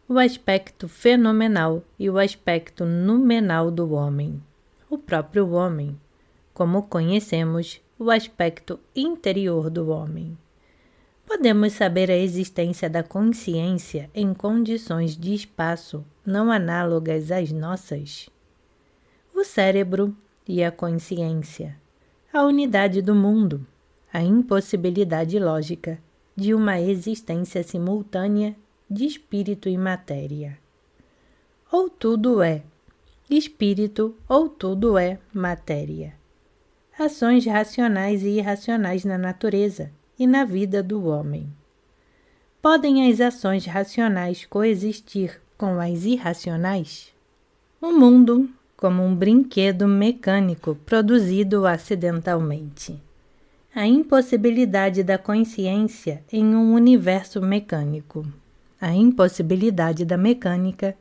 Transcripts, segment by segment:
o aspecto fenomenal e o aspecto noumenal do homem. O próprio homem, como conhecemos, o aspecto interior do homem. Podemos saber a existência da consciência em condições de espaço não análogas às nossas? O cérebro e a consciência, a unidade do mundo, a impossibilidade lógica de uma existência simultânea de espírito e matéria. Ou tudo é espírito ou tudo é matéria. Ações racionais e irracionais na natureza e na vida do homem. Podem as ações racionais coexistir com as irracionais? O mundo como um brinquedo mecânico produzido acidentalmente. A impossibilidade da consciência em um universo mecânico. A impossibilidade da mecânica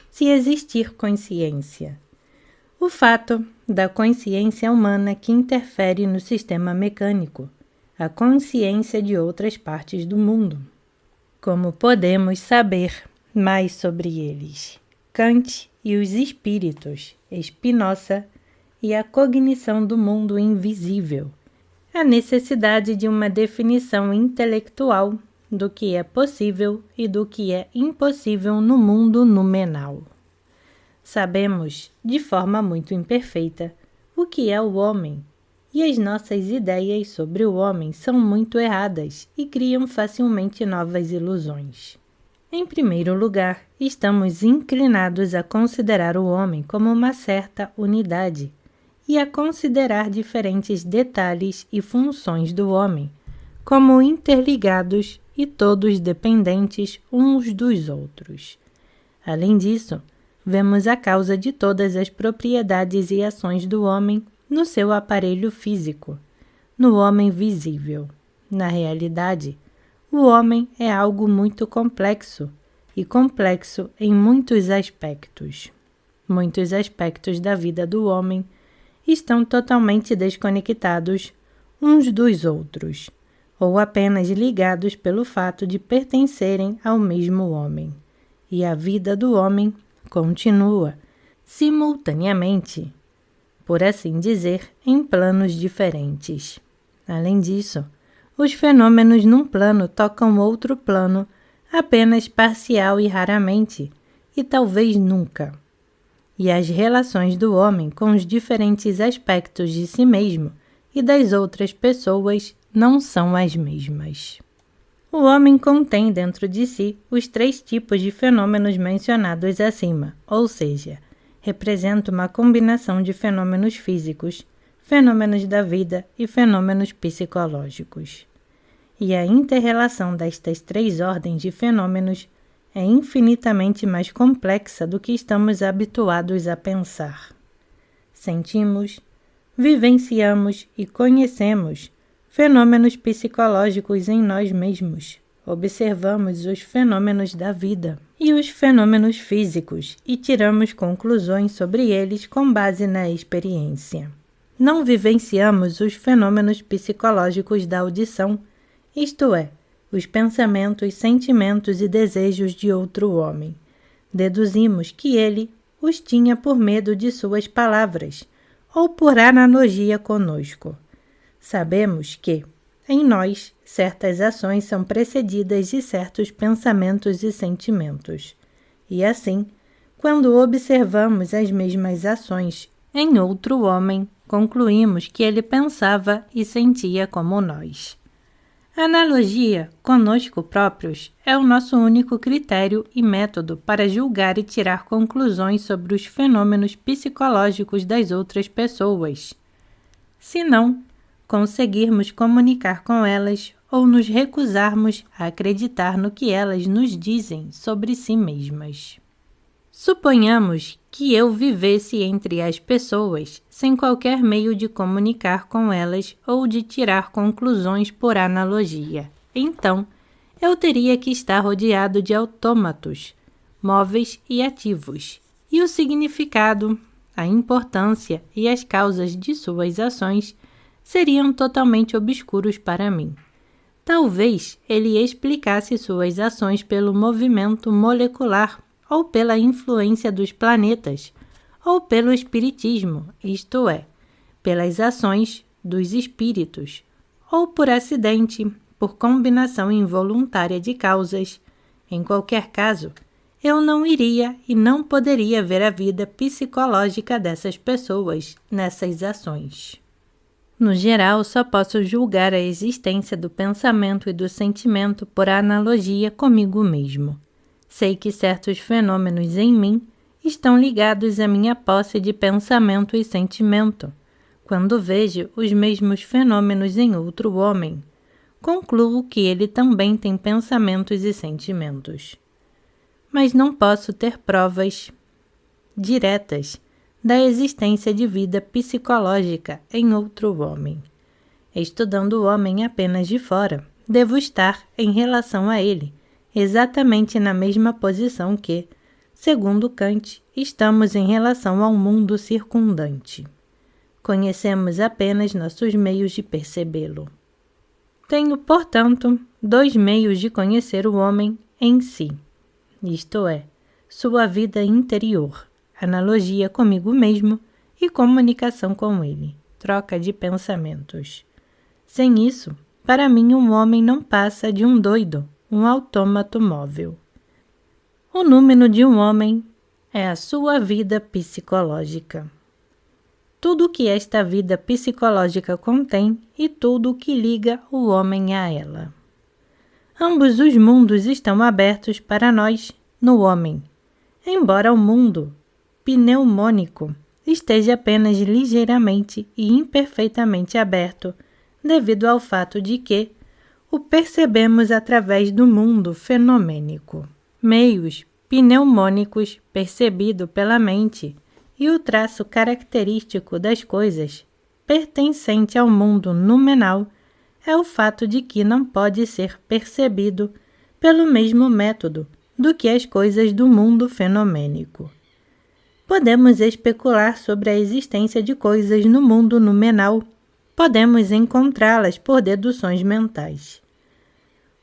se existir consciência. O fato da consciência humana que interfere no sistema mecânico, a consciência de outras partes do mundo. Como podemos saber mais sobre eles? Kant e os espíritos, Spinoza e a cognição do mundo invisível, a necessidade de uma definição intelectual do que é possível e do que é impossível no mundo noumenal. Sabemos, de forma muito imperfeita, o que é o homem, e as nossas ideias sobre o homem são muito erradas e criam facilmente novas ilusões. Em primeiro lugar, estamos inclinados a considerar o homem como uma certa unidade e a considerar diferentes detalhes e funções do homem como interligados e todos dependentes uns dos outros. Além disso, vemos a causa de todas as propriedades e ações do homem no seu aparelho físico, no homem visível. Na realidade, o homem é algo muito complexo e complexo em muitos aspectos. Muitos aspectos da vida do homem estão totalmente desconectados uns dos outros, ou apenas ligados pelo fato de pertencerem ao mesmo homem. E a vida do homem continua, simultaneamente, por assim dizer, em planos diferentes. Além disso, os fenômenos num plano tocam outro plano apenas parcial e raramente, e talvez nunca. E as relações do homem com os diferentes aspectos de si mesmo e das outras pessoas não são as mesmas. O homem contém dentro de si os 3 tipos de fenômenos mencionados acima, ou seja, representa uma combinação de fenômenos físicos, fenômenos da vida e fenômenos psicológicos. E a inter-relação destas 3 ordens de fenômenos é infinitamente mais complexa do que estamos habituados a pensar. Sentimos, vivenciamos e conhecemos fenômenos psicológicos em nós mesmos. Observamos os fenômenos da vida e os fenômenos físicos e tiramos conclusões sobre eles com base na experiência. Não vivenciamos os fenômenos psicológicos da audição, isto é, os pensamentos, sentimentos e desejos de outro homem. Deduzimos que ele os tinha por medo de suas palavras ou por analogia conosco. Sabemos que, em nós, certas ações são precedidas de certos pensamentos e sentimentos. E assim, quando observamos as mesmas ações em outro homem, concluímos que ele pensava e sentia como nós. A analogia conosco próprios é o nosso único critério e método para julgar e tirar conclusões sobre os fenômenos psicológicos das outras pessoas. Se não conseguirmos comunicar com elas ou nos recusarmos a acreditar no que elas nos dizem sobre si mesmas. Suponhamos que eu vivesse entre as pessoas sem qualquer meio de comunicar com elas ou de tirar conclusões por analogia. Então, eu teria que estar rodeado de autômatos, móveis e ativos, e o significado, a importância e as causas de suas ações seriam totalmente obscuros para mim. Talvez ele explicasse suas ações pelo movimento molecular, ou pela influência dos planetas, ou pelo espiritismo, isto é, pelas ações dos espíritos, ou por acidente, por combinação involuntária de causas. Em qualquer caso, eu não iria e não poderia ver a vida psicológica dessas pessoas nessas ações. No geral, só posso julgar a existência do pensamento e do sentimento por analogia comigo mesmo. Sei que certos fenômenos em mim estão ligados à minha posse de pensamento e sentimento. Quando vejo os mesmos fenômenos em outro homem, concluo que ele também tem pensamentos e sentimentos. Mas não posso ter provas diretas da existência de vida psicológica em outro homem. Estudando o homem apenas de fora, devo estar, em relação a ele, exatamente na mesma posição que, segundo Kant, estamos em relação ao mundo circundante. Conhecemos apenas nossos meios de percebê-lo. Tenho, portanto, 2 meios de conhecer o homem em si, isto é, sua vida interior, analogia comigo mesmo e comunicação com ele, troca de pensamentos. Sem isso, para mim um homem não passa de um doido, um autômato móvel. O número de um homem é a sua vida psicológica. Tudo o que esta vida psicológica contém e tudo o que liga o homem a ela. Ambos os mundos estão abertos para nós, no homem, embora o mundo pneumônico esteja apenas ligeiramente e imperfeitamente aberto, devido ao fato de que o percebemos através do mundo fenomênico. Meios pneumônicos percebido pela mente e o traço característico das coisas pertencente ao mundo numenal é o fato de que não pode ser percebido pelo mesmo método do que as coisas do mundo fenomênico. Podemos especular sobre a existência de coisas no mundo numenal. Podemos encontrá-las por deduções mentais.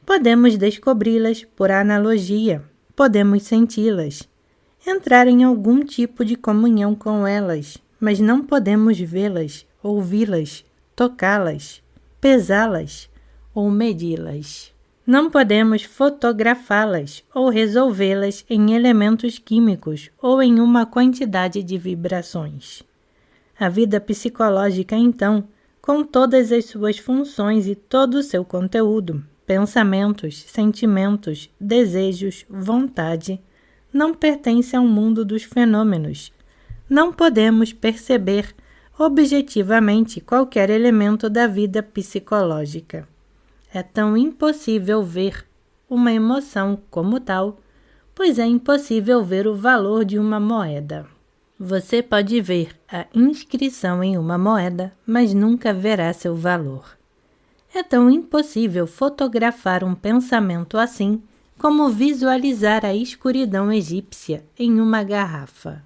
Podemos descobri-las por analogia. Podemos senti-las, entrar em algum tipo de comunhão com elas, mas não podemos vê-las, ouvi-las, tocá-las, pesá-las ou medi-las. Não podemos fotografá-las ou resolvê-las em elementos químicos ou em uma quantidade de vibrações. A vida psicológica, então, com todas as suas funções e todo o seu conteúdo, pensamentos, sentimentos, desejos, vontade, não pertence ao mundo dos fenômenos. Não podemos perceber objetivamente qualquer elemento da vida psicológica. É tão impossível ver uma emoção como tal, pois é impossível ver o valor de uma moeda. Você pode ver a inscrição em uma moeda, mas nunca verá seu valor. É tão impossível fotografar um pensamento assim, como visualizar a escuridão egípcia em uma garrafa.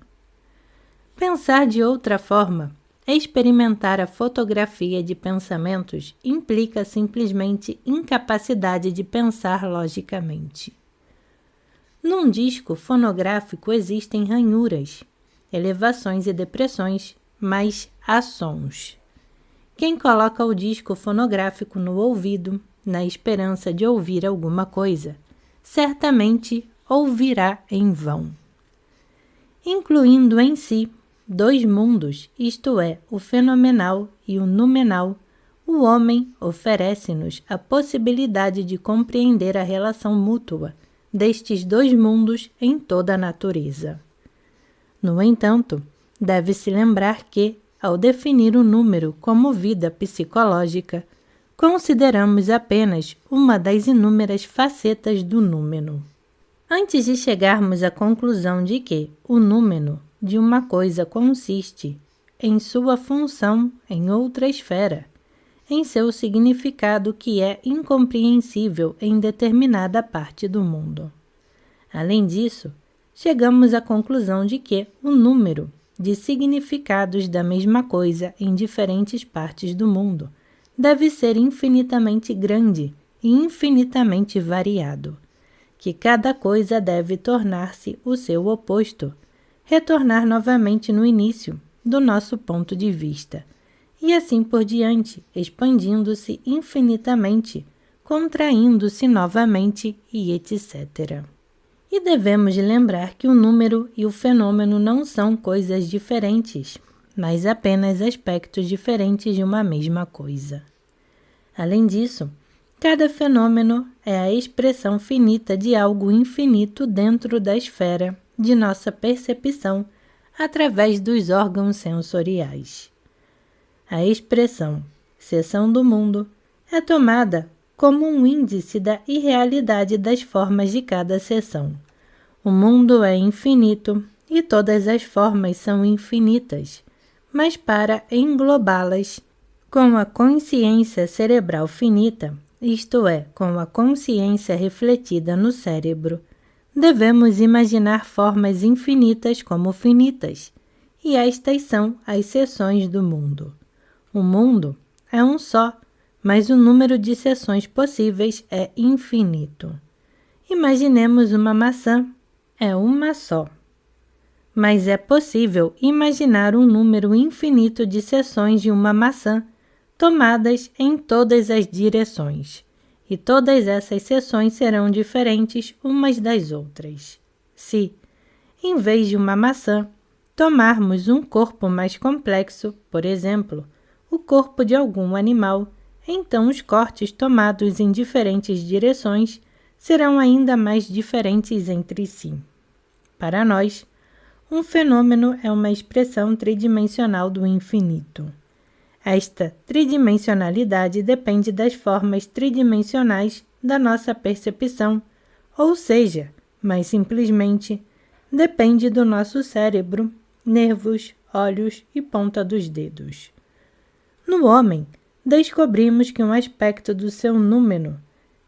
Pensar de outra forma, experimentar a fotografia de pensamentos implica simplesmente incapacidade de pensar logicamente. Num disco fonográfico existem ranhuras, elevações e depressões, mas há sons. Quem coloca o disco fonográfico no ouvido, na esperança de ouvir alguma coisa, certamente ouvirá em vão. Incluindo em si 2 mundos, isto é, o fenomenal e o numenal, o homem oferece-nos a possibilidade de compreender a relação mútua destes 2 mundos em toda a natureza. No entanto, deve-se lembrar que, ao definir o número como vida psicológica, consideramos apenas uma das inúmeras facetas do número. Antes de chegarmos à conclusão de que o número de uma coisa consiste em sua função em outra esfera, em seu significado que é incompreensível em determinada parte do mundo. Além disso, chegamos à conclusão de que o número de significados da mesma coisa em diferentes partes do mundo deve ser infinitamente grande e infinitamente variado, que cada coisa deve tornar-se o seu oposto, retornar novamente no início, do nosso ponto de vista, e assim por diante, expandindo-se infinitamente, contraindo-se novamente e etc. E devemos lembrar que o número e o fenômeno não são coisas diferentes, mas apenas aspectos diferentes de uma mesma coisa. Além disso, cada fenômeno é a expressão finita de algo infinito dentro da esfera de nossa percepção através dos órgãos sensoriais. A expressão seção do mundo é tomada como um índice da irrealidade das formas de cada seção. O mundo é infinito e todas as formas são infinitas, mas para englobá-las com a consciência cerebral finita, isto é, com a consciência refletida no cérebro, devemos imaginar formas infinitas como finitas, e estas são as seções do mundo. O mundo é um só, mas o número de seções possíveis é infinito. Imaginemos uma maçã, é uma só. Mas é possível imaginar um número infinito de seções de uma maçã, tomadas em todas as direções, e todas essas seções serão diferentes umas das outras. Se, em vez de uma maçã, tomarmos um corpo mais complexo, por exemplo, o corpo de algum animal, então os cortes tomados em diferentes direções serão ainda mais diferentes entre si. Para nós, um fenômeno é uma expressão tridimensional do infinito. Esta tridimensionalidade depende das formas tridimensionais da nossa percepção, ou seja, mais simplesmente, depende do nosso cérebro, nervos, olhos e ponta dos dedos. No homem, descobrimos que um aspecto do seu número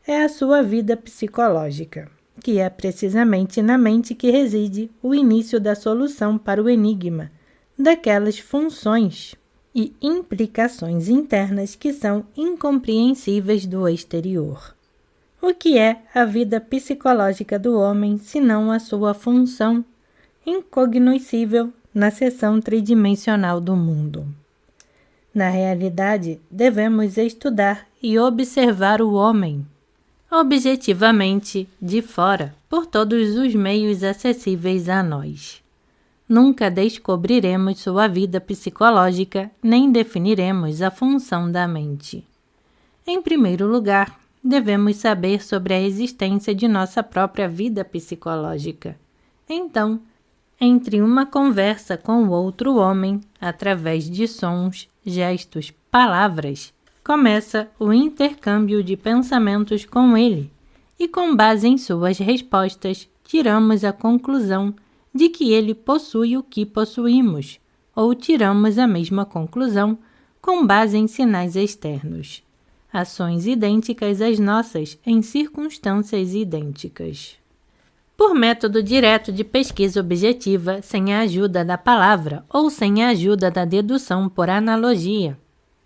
é a sua vida psicológica, que é precisamente na mente que reside o início da solução para o enigma daquelas funções e implicações internas que são incompreensíveis do exterior. O que é a vida psicológica do homem, senão a sua função incognoscível na seção tridimensional do mundo? Na realidade, devemos estudar e observar o homem objetivamente, de fora, por todos os meios acessíveis a nós. Nunca descobriremos sua vida psicológica, nem definiremos a função da mente. Em primeiro lugar, devemos saber sobre a existência de nossa própria vida psicológica. Então, entre uma conversa com outro homem, através de sons, gestos, palavras, começa o intercâmbio de pensamentos com ele, e com base em suas respostas, tiramos a conclusão de que ele possui o que possuímos, ou tiramos a mesma conclusão com base em sinais externos, ações idênticas às nossas em circunstâncias idênticas. Por método direto de pesquisa objetiva, sem a ajuda da palavra ou sem a ajuda da dedução por analogia,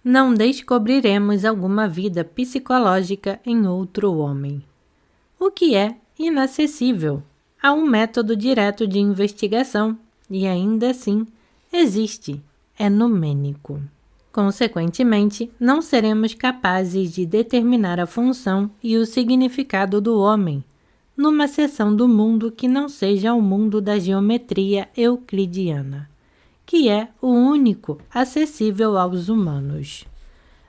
não descobriremos alguma vida psicológica em outro homem. O que é inacessível a um método direto de investigação e ainda assim existe, é numênico. Consequentemente, não seremos capazes de determinar a função e o significado do homem numa seção do mundo que não seja o mundo da geometria euclidiana, que é o único acessível aos humanos.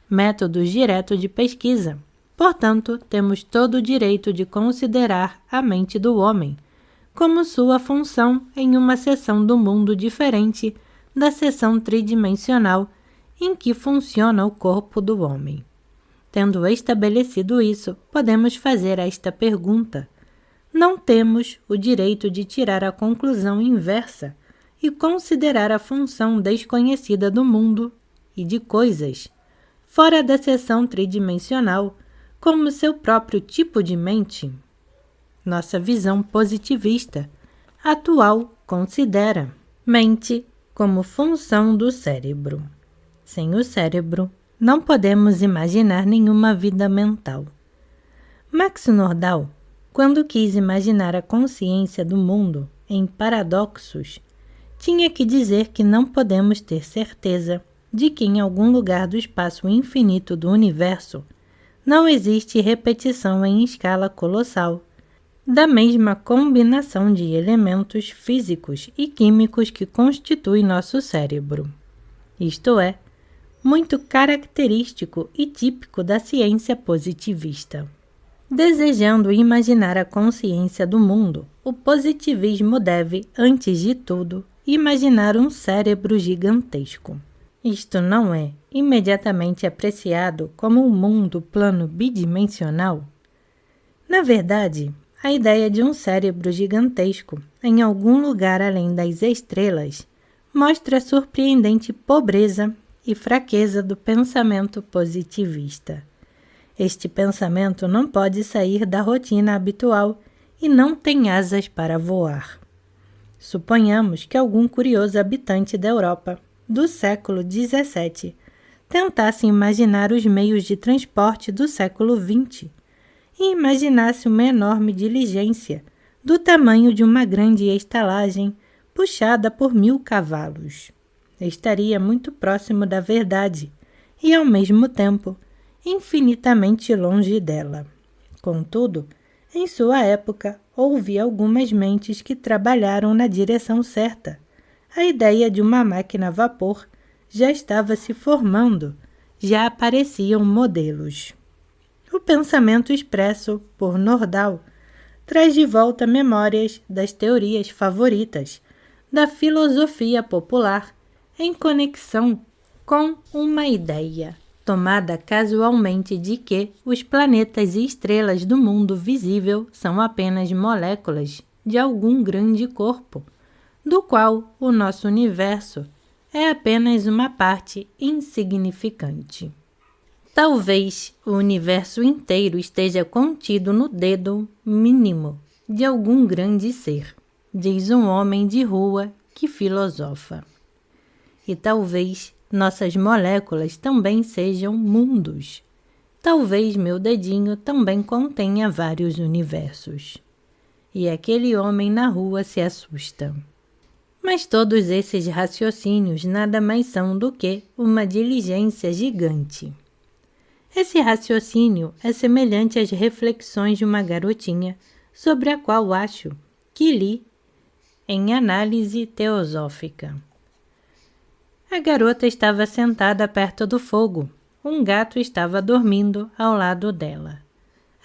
Métodos diretos de pesquisa. Portanto, temos todo o direito de considerar a mente do homem como sua função em uma seção do mundo diferente da seção tridimensional em que funciona o corpo do homem. Tendo estabelecido isso, podemos fazer esta pergunta. Não temos o direito de tirar a conclusão inversa e considerar a função desconhecida do mundo e de coisas, fora da seção tridimensional, como seu próprio tipo de mente? Nossa visão positivista atual considera mente como função do cérebro. Sem o cérebro, não podemos imaginar nenhuma vida mental. Max Nordau, quando quis imaginar a consciência do mundo em paradoxos, tinha que dizer que não podemos ter certeza de que em algum lugar do espaço infinito do universo não existe repetição em escala colossal da mesma combinação de elementos físicos e químicos que constitui nosso cérebro. Isto é, muito característico e típico da ciência positivista. Desejando imaginar a consciência do mundo, o positivismo deve, antes de tudo, imaginar um cérebro gigantesco. Isto não é imediatamente apreciado como um mundo plano bidimensional? Na verdade, a ideia de um cérebro gigantesco em algum lugar além das estrelas mostra a surpreendente pobreza e fraqueza do pensamento positivista. Este pensamento não pode sair da rotina habitual e não tem asas para voar. Suponhamos que algum curioso habitante da Europa do século XVII tentasse imaginar os meios de transporte do século XX e imaginasse uma enorme diligência do tamanho de uma grande estalagem puxada por 1000 cavalos. Estaria muito próximo da verdade e, ao mesmo tempo, infinitamente longe dela. Contudo, em sua época, houve algumas mentes que trabalharam na direção certa. A ideia de uma máquina a vapor já estava se formando, já apareciam modelos. O pensamento expresso por Nordau traz de volta memórias das teorias favoritas da filosofia popular em conexão com uma ideia tomada casualmente de que os planetas e estrelas do mundo visível são apenas moléculas de algum grande corpo, do qual o nosso universo é apenas uma parte insignificante. Talvez o universo inteiro esteja contido no dedo mínimo de algum grande ser, diz um homem de rua que filosofa. E talvez nossas moléculas também sejam mundos. Talvez meu dedinho também contenha vários universos. E aquele homem na rua se assusta. Mas todos esses raciocínios nada mais são do que uma diligência gigante. Esse raciocínio é semelhante às reflexões de uma garotinha sobre a qual acho que li em Análise Teosófica. A garota estava sentada perto do fogo. Um gato estava dormindo ao lado dela.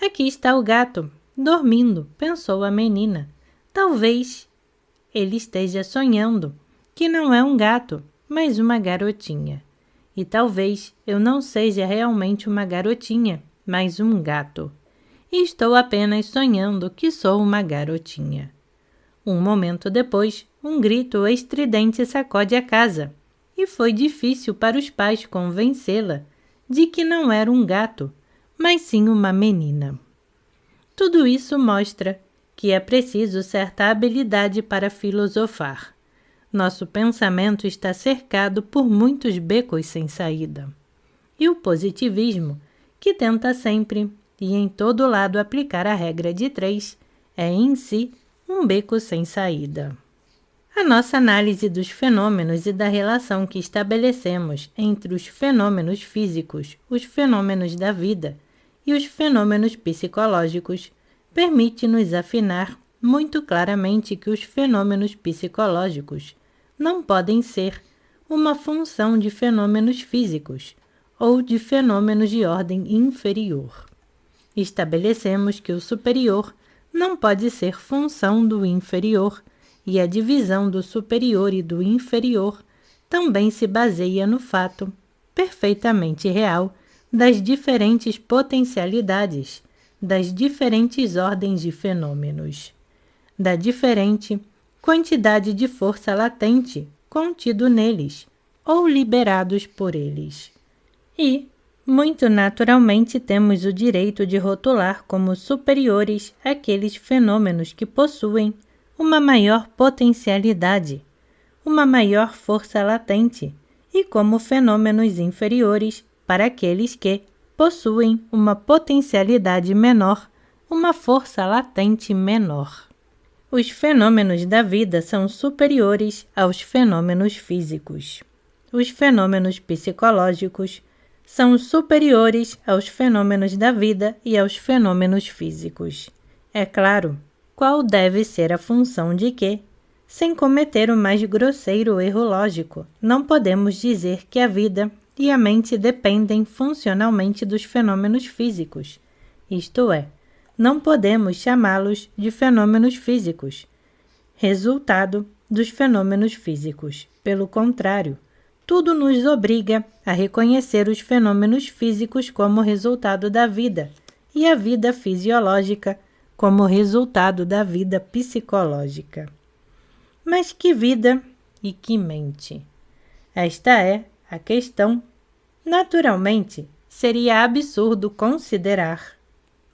Aqui está o gato, dormindo, pensou a menina. Talvez ele esteja sonhando, que não é um gato, mas uma garotinha. E talvez eu não seja realmente uma garotinha, mas um gato. E estou apenas sonhando que sou uma garotinha. Um momento depois, um grito estridente sacode a casa, e foi difícil para os pais convencê-la de que não era um gato, mas sim uma menina. Tudo isso mostra que é preciso certa habilidade para filosofar. Nosso pensamento está cercado por muitos becos sem saída. E o positivismo, que tenta sempre e em todo lado aplicar a regra de 3, é em si um beco sem saída. A nossa análise dos fenômenos e da relação que estabelecemos entre os fenômenos físicos, os fenômenos da vida e os fenômenos psicológicos permite-nos afinar muito claramente que os fenômenos psicológicos não podem ser uma função de fenômenos físicos ou de fenômenos de ordem inferior. Estabelecemos que o superior não pode ser função do inferior e a divisão do superior e do inferior também se baseia no fato, perfeitamente real, das diferentes potencialidades, das diferentes ordens de fenômenos, da diferente quantidade de força latente contido neles ou liberados por eles. E, muito naturalmente, temos o direito de rotular como superiores aqueles fenômenos que possuem uma maior potencialidade, uma maior força latente, e como fenômenos inferiores para aqueles que possuem uma potencialidade menor, uma força latente menor. Os fenômenos da vida são superiores aos fenômenos físicos. Os fenômenos psicológicos são superiores aos fenômenos da vida e aos fenômenos físicos. É claro, qual deve ser a função de que, sem cometer o mais grosseiro erro lógico, não podemos dizer que a vida e a mente dependem funcionalmente dos fenômenos físicos, isto é, não podemos chamá-los de fenômenos físicos, resultado dos fenômenos físicos. Pelo contrário, tudo nos obriga a reconhecer os fenômenos físicos como resultado da vida e a vida fisiológica como resultado da vida psicológica. Mas que vida e que mente? Esta é a questão. Naturalmente, seria absurdo considerar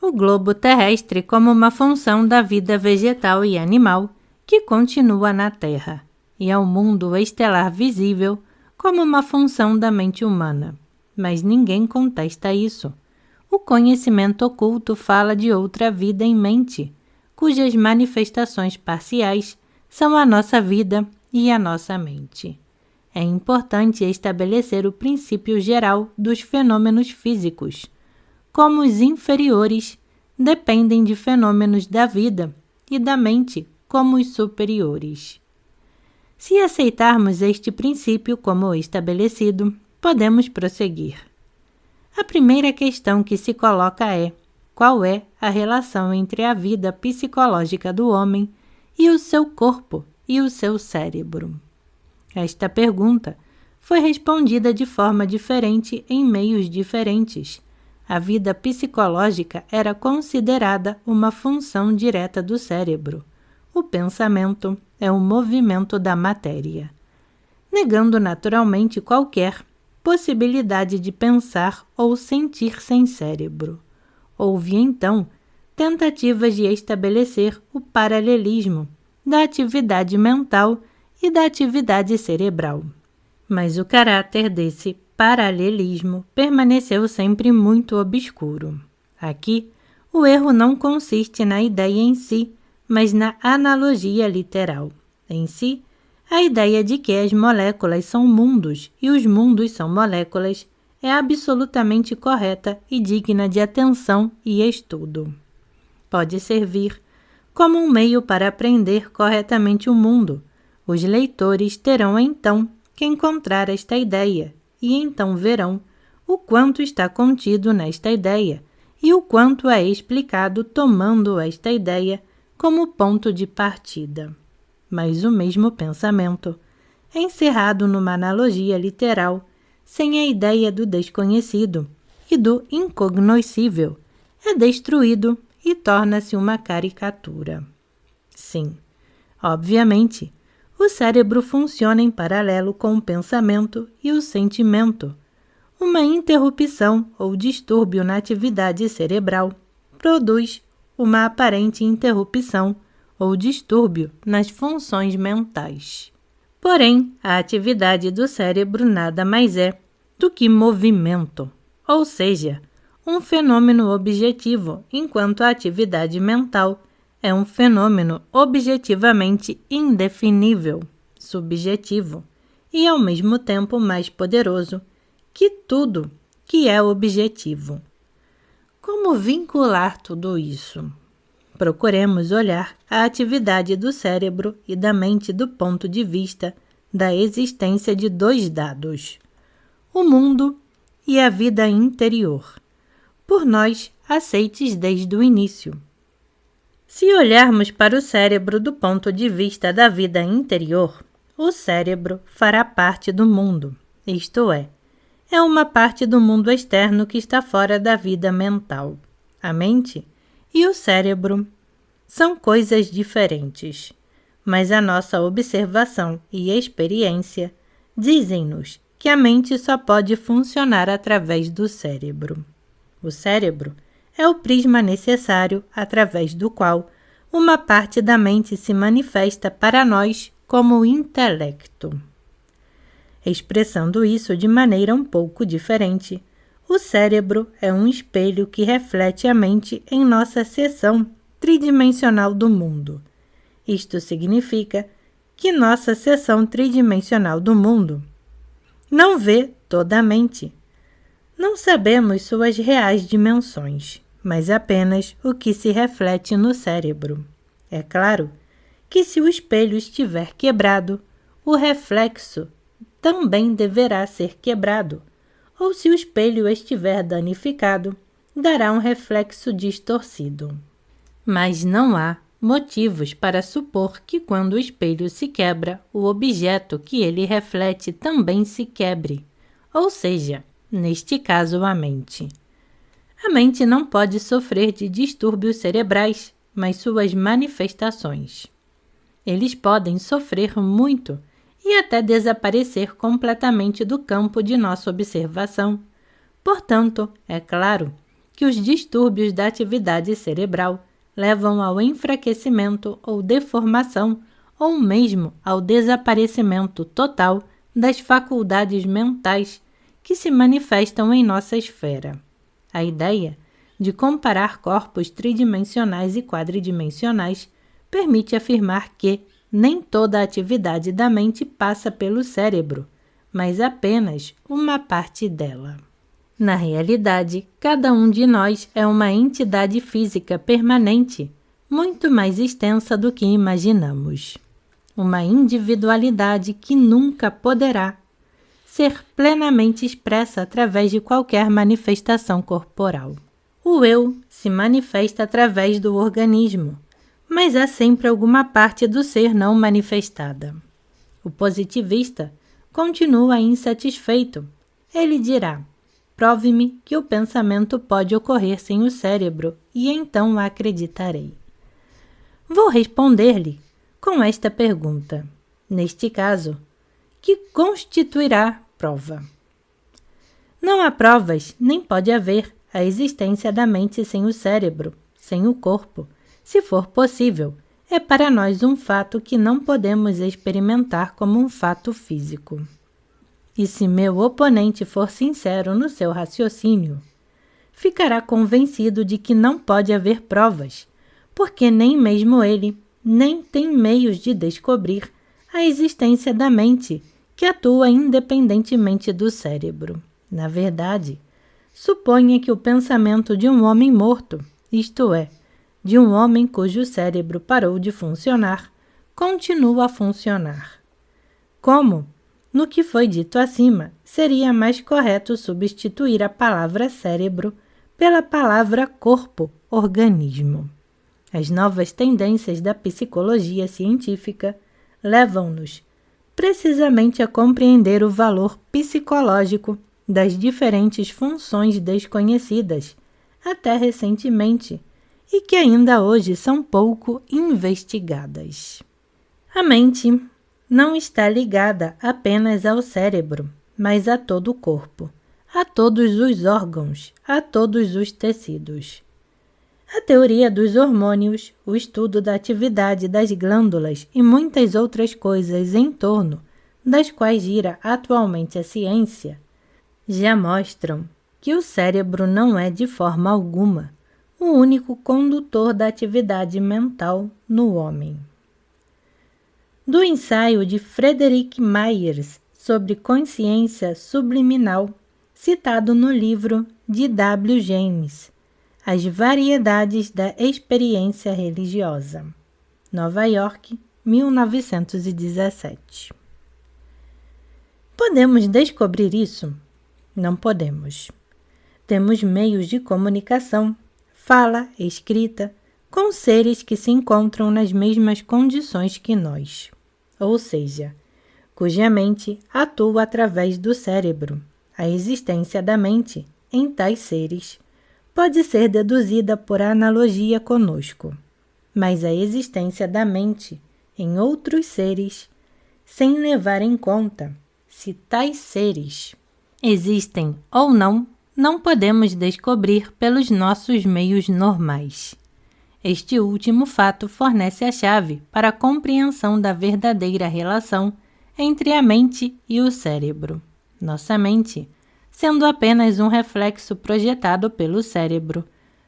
o globo terrestre como uma função da vida vegetal e animal que continua na Terra, e ao mundo estelar visível como uma função da mente humana. Mas ninguém contesta isso. O conhecimento oculto fala de outra vida em mente, cujas manifestações parciais são a nossa vida e a nossa mente. É importante estabelecer o princípio geral dos fenômenos físicos. Como os inferiores dependem de fenômenos da vida e da mente como os superiores. Se aceitarmos este princípio como estabelecido, podemos prosseguir. A primeira questão que se coloca é: qual é a relação entre a vida psicológica do homem e o seu corpo e o seu cérebro? Esta pergunta foi respondida de forma diferente em meios diferentes. A vida psicológica era considerada uma função direta do cérebro. O pensamento é o movimento da matéria, negando naturalmente qualquer possibilidade de pensar ou sentir sem cérebro. Houve, então, tentativas de estabelecer o paralelismo da atividade mental e da atividade cerebral. Mas o caráter desse paralelismo permaneceu sempre muito obscuro. Aqui, o erro não consiste na ideia em si, mas na analogia literal. Em si, a ideia de que as moléculas são mundos e os mundos são moléculas é absolutamente correta e digna de atenção e estudo. Pode servir como um meio para aprender corretamente o mundo. Os leitores terão então que encontrar esta ideia e então verão o quanto está contido nesta ideia e o quanto é explicado tomando esta ideia como ponto de partida. Mas o mesmo pensamento, encerrado numa analogia literal, sem a ideia do desconhecido e do incognoscível, é destruído e torna-se uma caricatura. Sim, obviamente, o cérebro funciona em paralelo com o pensamento e o sentimento. Uma interrupção ou distúrbio na atividade cerebral produz uma aparente interrupção ou distúrbio nas funções mentais. Porém, a atividade do cérebro nada mais é do que movimento, ou seja, um fenômeno objetivo, enquanto a atividade mental é um fenômeno objetivamente indefinível, subjetivo, e ao mesmo tempo mais poderoso que tudo que é objetivo. Como vincular tudo isso? Procuremos olhar a atividade do cérebro e da mente do ponto de vista da existência de dois dados: o mundo e a vida interior, por nós aceites desde o início. Se olharmos para o cérebro do ponto de vista da vida interior, o cérebro fará parte do mundo, isto é uma parte do mundo externo que está fora da vida mental. A mente e o cérebro são coisas diferentes, mas a nossa observação e experiência dizem-nos que a mente só pode funcionar através do cérebro. O cérebro é o prisma necessário através do qual uma parte da mente se manifesta para nós como intelecto. Expressando isso de maneira um pouco diferente, O cérebro é um espelho que reflete a mente em nossa seção tridimensional do mundo. Isto significa que nossa seção tridimensional do mundo não vê toda a mente. Não sabemos suas reais dimensões, mas apenas o que se reflete no cérebro. É claro que se o espelho estiver quebrado, o reflexo também deverá ser quebrado, ou se o espelho estiver danificado, dará um reflexo distorcido. Mas não há motivos para supor que quando o espelho se quebra, o objeto que ele reflete também se quebre, ou seja, neste caso a mente. A mente não pode sofrer de distúrbios cerebrais, mas suas manifestações. Eles podem sofrer muito e até desaparecer completamente do campo de nossa observação. Portanto, é claro que os distúrbios da atividade cerebral levam ao enfraquecimento ou deformação, ou mesmo ao desaparecimento total das faculdades mentais que se manifestam em nossa esfera. A ideia de comparar corpos tridimensionais e quadridimensionais permite afirmar que nem toda a atividade da mente passa pelo cérebro, mas apenas uma parte dela. Na realidade, cada um de nós é uma entidade física permanente, muito mais extensa do que imaginamos. Uma individualidade que nunca poderá ser plenamente expressa através de qualquer manifestação corporal. O eu se manifesta através do organismo, mas há sempre alguma parte do ser não manifestada. O positivista continua insatisfeito. Ele dirá: prove-me que o pensamento pode ocorrer sem o cérebro e então acreditarei. Vou responder-lhe com esta pergunta. Neste caso, que constituirá prova? Não há provas, nem pode haver a existência da mente sem o cérebro, sem o corpo. Se for possível, é para nós um fato que não podemos experimentar como um fato físico. E se meu oponente for sincero no seu raciocínio, ficará convencido de que não pode haver provas, porque nem mesmo ele nem tem meios de descobrir a existência da mente que atua independentemente do cérebro. Na verdade, suponha que o pensamento de um homem morto, isto é, de um homem cujo cérebro parou de funcionar, continua a funcionar. Como, no que foi dito acima, seria mais correto substituir a palavra cérebro pela palavra corpo, organismo. As novas tendências da psicologia científica levam-nos precisamente a compreender o valor psicológico das diferentes funções desconhecidas, até recentemente, e que ainda hoje são pouco investigadas. A mente não está ligada apenas ao cérebro, mas a todo o corpo, a todos os órgãos, a todos os tecidos. A teoria dos hormônios, o estudo da atividade das glândulas e muitas outras coisas em torno das quais gira atualmente a ciência, já mostram que o cérebro não é de forma alguma o único condutor da atividade mental no homem. Do ensaio de Frederick Myers sobre consciência subliminal, citado no livro de W. James, As Variedades da Experiência Religiosa, Nova York, 1917. Podemos descobrir isso? Não podemos. Temos meios de comunicação, fala, escrita, com seres que se encontram nas mesmas condições que nós, ou seja, cuja mente atua através do cérebro. A existência da mente em tais seres pode ser deduzida por analogia conosco, mas a existência da mente em outros seres, sem levar em conta se tais seres existem ou não, não podemos descobrir pelos nossos meios normais. Este último fato fornece a chave para a compreensão da verdadeira relação entre a mente e o cérebro. Nossa mente sendo apenas um reflexo projetado pelo cérebro.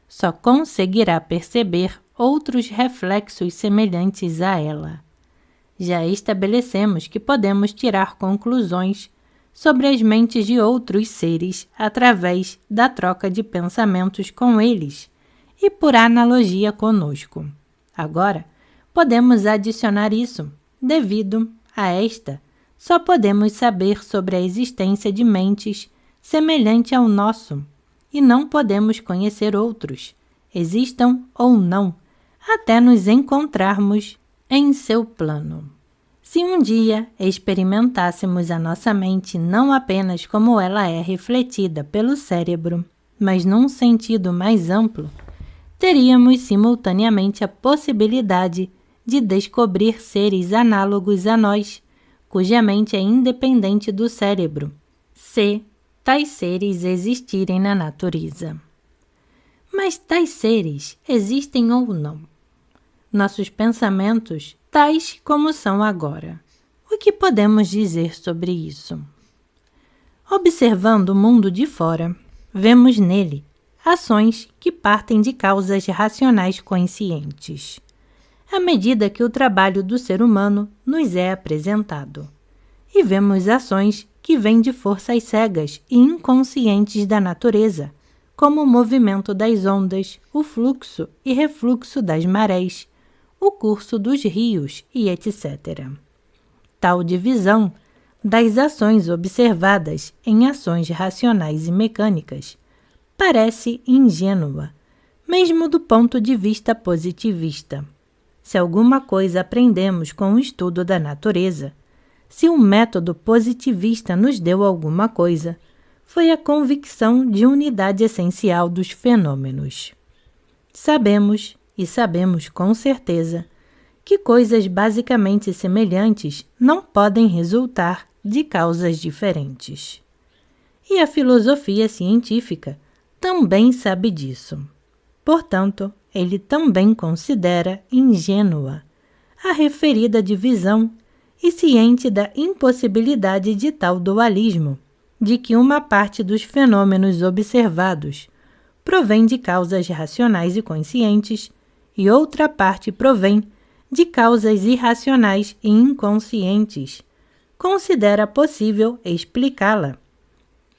Só conseguirá perceber outros reflexos semelhantes a ela. Já estabelecemos que podemos tirar conclusões sobre as mentes de outros seres através da troca de pensamentos com eles e por analogia conosco. Agora, podemos adicionar isso. Devido a esta, só podemos saber sobre a existência de mentes semelhante ao nosso e não podemos conhecer outros, existam ou não, até nos encontrarmos em seu plano. Se um dia experimentássemos a nossa mente não apenas como ela é refletida pelo cérebro, mas num sentido mais amplo, teríamos simultaneamente a possibilidade de descobrir seres análogos a nós, cuja mente é independente do cérebro, se tais seres existirem na natureza. Mas tais seres existem ou não? Nossos pensamentos, tais como são agora. O que podemos dizer sobre isso? Observando o mundo de fora, vemos nele ações que partem de causas racionais conscientes, à medida que o trabalho do ser humano nos é apresentado. E vemos ações que vêm de forças cegas e inconscientes da natureza, como o movimento das ondas, o fluxo e refluxo das marés, o curso dos rios e etc. Tal divisão das ações observadas em ações racionais e mecânicas parece ingênua, mesmo do ponto de vista positivista. Se alguma coisa aprendemos com o estudo da natureza, se um método positivista nos deu alguma coisa, foi a convicção de unidade essencial dos fenômenos. Sabemos, e sabemos com certeza, que coisas basicamente semelhantes não podem resultar de causas diferentes. E a filosofia científica também sabe disso. Portanto, ele também considera ingênua a referida divisão e ciente da impossibilidade de tal dualismo, de que uma parte dos fenômenos observados provém de causas racionais e conscientes e outra parte provém de causas irracionais e inconscientes, considera possível explicá-la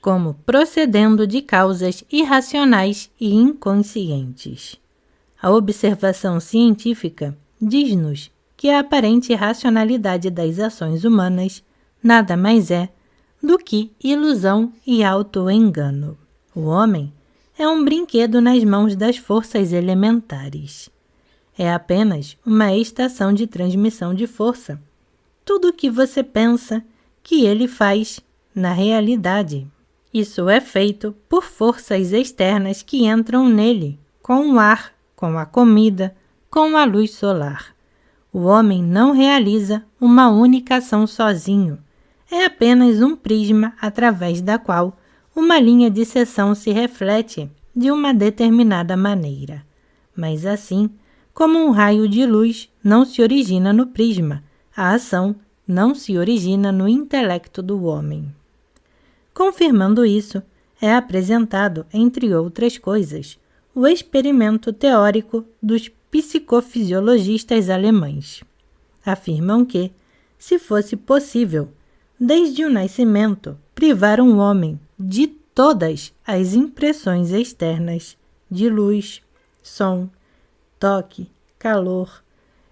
como procedendo de causas irracionais e inconscientes. A observação científica diz-nos que a aparente racionalidade das ações humanas nada mais é do que ilusão e auto-engano. O homem é um brinquedo nas mãos das forças elementares. É apenas uma estação de transmissão de força. Tudo o que você pensa que ele faz na realidade. Isso é feito por forças externas que entram nele, com o ar, com a comida, com a luz solar. O homem não realiza uma única ação sozinho. É apenas um prisma através da qual uma linha de seção se reflete de uma determinada maneira. Mas assim, como um raio de luz não se origina no prisma, a ação não se origina no intelecto do homem. Confirmando isso, é apresentado, entre outras coisas, o experimento teórico dos psicofisiologistas alemães. Afirmam que, se fosse possível, desde o nascimento, privar um homem de todas as impressões externas de luz, som, toque, calor,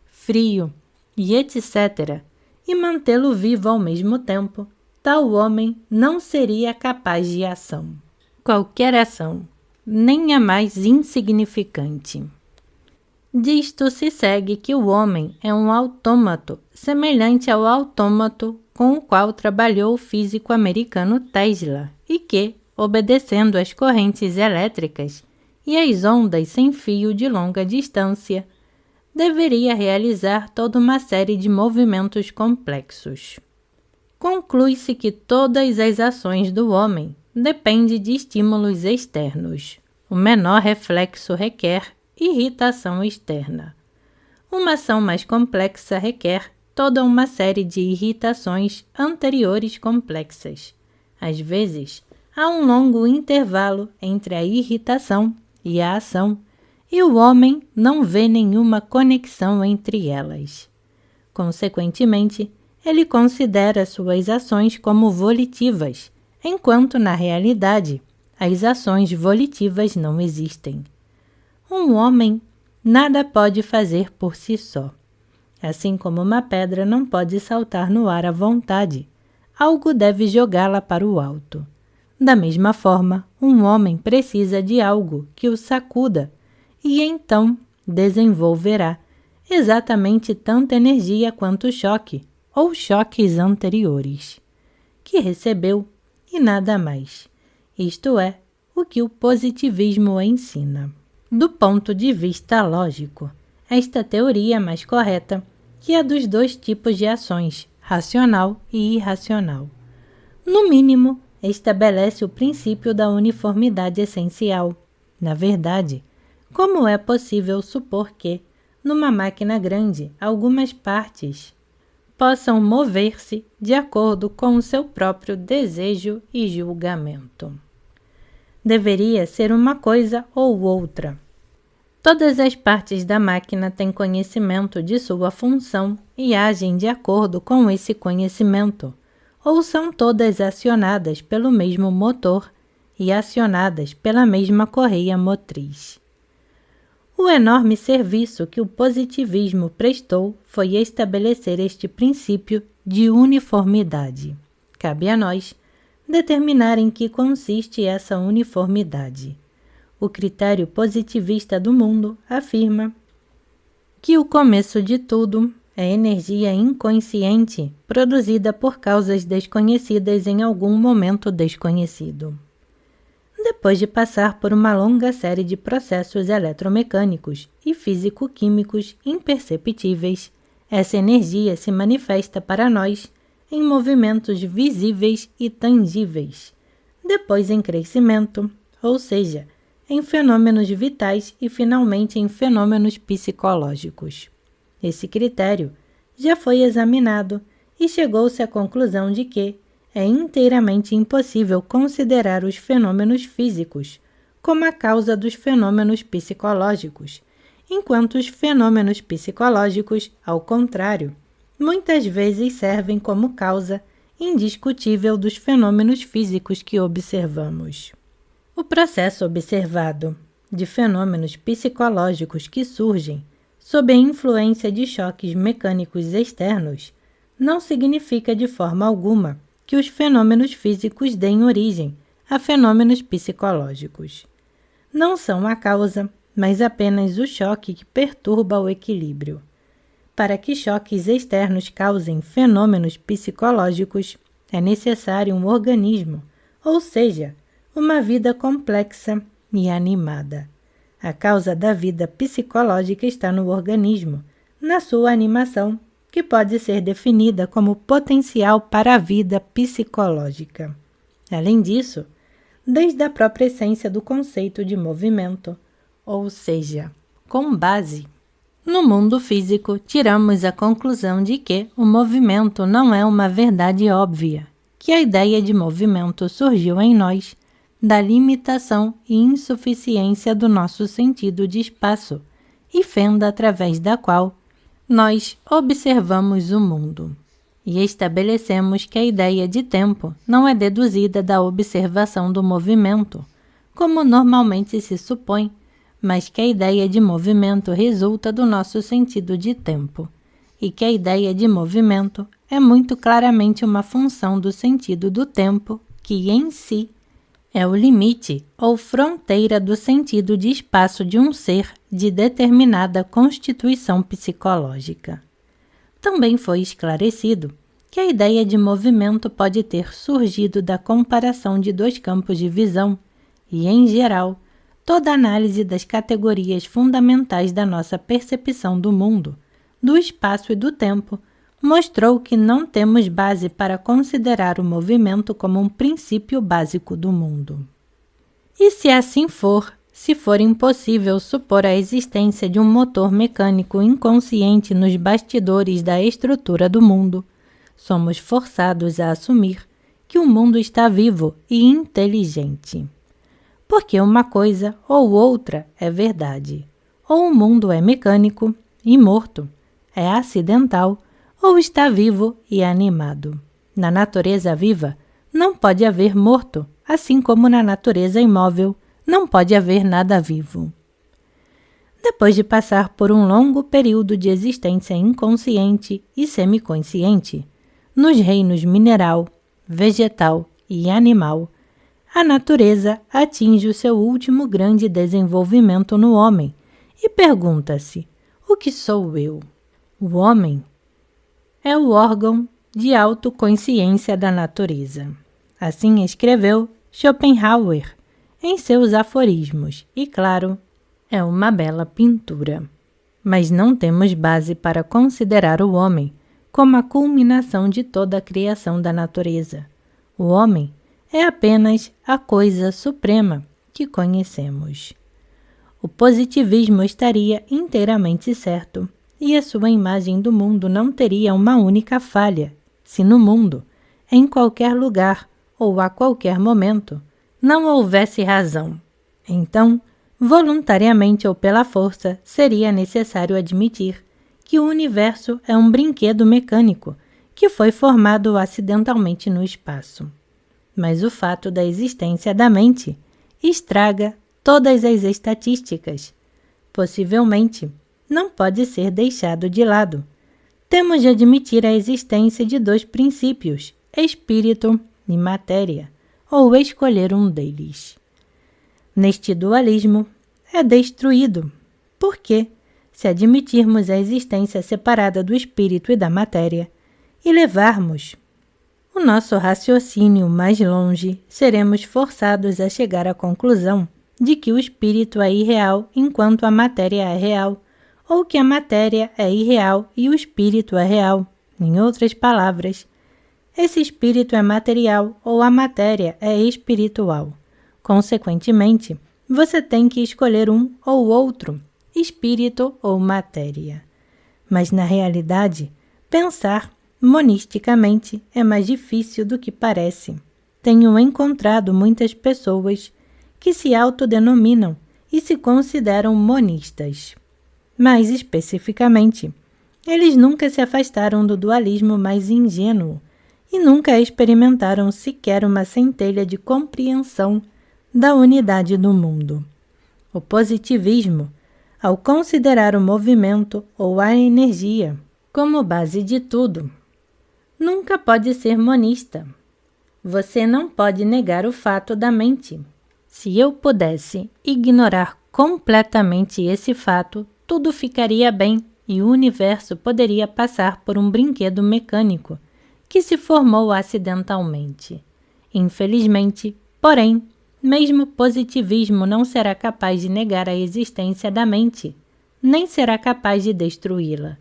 frio e etc., e mantê-lo vivo ao mesmo tempo, tal homem não seria capaz de ação. Qualquer ação, nem a mais insignificante. Disto se segue que o homem é um autômato semelhante ao autômato com o qual trabalhou o físico americano Tesla e que, obedecendo às correntes elétricas e às ondas sem fio de longa distância, deveria realizar toda uma série de movimentos complexos. Conclui-se que todas as ações do homem dependem de estímulos externos. O menor reflexo requer irritação externa. Uma ação mais complexa requer toda uma série de irritações anteriores complexas. Às vezes, há um longo intervalo entre a irritação e a ação, e o homem não vê nenhuma conexão entre elas. Consequentemente, ele considera suas ações como volitivas, enquanto na realidade as ações volitivas não existem. Um homem nada pode fazer por si só. Assim como uma pedra não pode saltar no ar à vontade, algo deve jogá-la para o alto. Da mesma forma, um homem precisa de algo que o sacuda e então desenvolverá exatamente tanta energia quanto o choque ou choques anteriores que recebeu e nada mais. Isto é o que o positivismo ensina. Do ponto de vista lógico, esta teoria é mais correta que a dos dois tipos de ações, racional e irracional. No mínimo, estabelece o princípio da uniformidade essencial. Na verdade, como é possível supor que, numa máquina grande, algumas partes possam mover-se de acordo com o seu próprio desejo e julgamento? Deveria ser uma coisa ou outra. Todas as partes da máquina têm conhecimento de sua função e agem de acordo com esse conhecimento, ou são todas acionadas pelo mesmo motor e acionadas pela mesma correia motriz. O enorme serviço que o positivismo prestou foi estabelecer este princípio de uniformidade. Cabe a nós determinar em que consiste essa uniformidade. O critério positivista do mundo afirma que o começo de tudo é energia inconsciente produzida por causas desconhecidas em algum momento desconhecido. Depois de passar por uma longa série de processos eletromecânicos e físico-químicos imperceptíveis, essa energia se manifesta para nós em movimentos visíveis e tangíveis, depois em crescimento, ou seja, em fenômenos vitais e finalmente em fenômenos psicológicos. Esse critério já foi examinado e chegou-se à conclusão de que é inteiramente impossível considerar os fenômenos físicos como a causa dos fenômenos psicológicos, enquanto os fenômenos psicológicos, ao contrário, muitas vezes servem como causa indiscutível dos fenômenos físicos que observamos. O processo observado de fenômenos psicológicos que surgem sob a influência de choques mecânicos externos não significa de forma alguma que os fenômenos físicos deem origem a fenômenos psicológicos. Não são a causa, mas apenas o choque que perturba o equilíbrio. Para que choques externos causem fenômenos psicológicos, é necessário um organismo, ou seja, uma vida complexa e animada. A causa da vida psicológica está no organismo, na sua animação, que pode ser definida como potencial para a vida psicológica. Além disso, desde a própria essência do conceito de movimento, ou seja, com base no mundo físico, tiramos a conclusão de que o movimento não é uma verdade óbvia, que a ideia de movimento surgiu em nós da limitação e insuficiência do nosso sentido de espaço e fenda através da qual nós observamos o mundo. E estabelecemos que a ideia de tempo não é deduzida da observação do movimento, como normalmente se supõe, mas que a ideia de movimento resulta do nosso sentido de tempo, e que a ideia de movimento é muito claramente uma função do sentido do tempo, que em si é o limite ou fronteira do sentido de espaço de um ser de determinada constituição psicológica. Também foi esclarecido que a ideia de movimento pode ter surgido da comparação de dois campos de visão e, em geral, toda análise das categorias fundamentais da nossa percepção do mundo, do espaço e do tempo, mostrou que não temos base para considerar o movimento como um princípio básico do mundo. E se assim for, se for impossível supor a existência de um motor mecânico inconsciente nos bastidores da estrutura do mundo, somos forçados a assumir que o mundo está vivo e inteligente. Porque uma coisa ou outra é verdade. Ou o mundo é mecânico e morto, é acidental, ou está vivo e animado. Na natureza viva, não pode haver morto, assim como na natureza imóvel, não pode haver nada vivo. Depois de passar por um longo período de existência inconsciente e semiconsciente, nos reinos mineral, vegetal e animal, a natureza atinge o seu último grande desenvolvimento no homem e pergunta-se: o que sou eu? O homem é o órgão de autoconsciência da natureza. Assim escreveu Schopenhauer em seus aforismos e, claro, é uma bela pintura. Mas não temos base para considerar o homem como a culminação de toda a criação da natureza. O homem é apenas a coisa suprema que conhecemos. O positivismo estaria inteiramente certo e a sua imagem do mundo não teria uma única falha, se no mundo, em qualquer lugar ou a qualquer momento, não houvesse razão. Então, voluntariamente ou pela força, seria necessário admitir que o universo é um brinquedo mecânico que foi formado acidentalmente no espaço. Mas o fato da existência da mente estraga todas as estatísticas. Possivelmente, não pode ser deixado de lado. Temos de admitir a existência de dois princípios, espírito e matéria, ou escolher um deles. Neste dualismo, é destruído. Por quê? Se admitirmos a existência separada do espírito e da matéria e levarmos o nosso raciocínio mais longe, seremos forçados a chegar à conclusão de que o espírito é irreal enquanto a matéria é real, ou que a matéria é irreal e o espírito é real. Em outras palavras, esse espírito é material ou a matéria é espiritual. Consequentemente, você tem que escolher um ou outro, espírito ou matéria. Mas, na realidade, pensar monisticamente é mais difícil do que parece. Tenho encontrado muitas pessoas que se autodenominam e se consideram monistas. Mais especificamente, eles nunca se afastaram do dualismo mais ingênuo e nunca experimentaram sequer uma centelha de compreensão da unidade do mundo. O positivismo, ao considerar o movimento ou a energia como base de tudo, nunca pode ser monista. Você não pode negar o fato da mente. Se eu pudesse ignorar completamente esse fato, tudo ficaria bem e o universo poderia passar por um brinquedo mecânico que se formou acidentalmente. Infelizmente, porém, mesmo o positivismo não será capaz de negar a existência da mente, nem será capaz de destruí-la.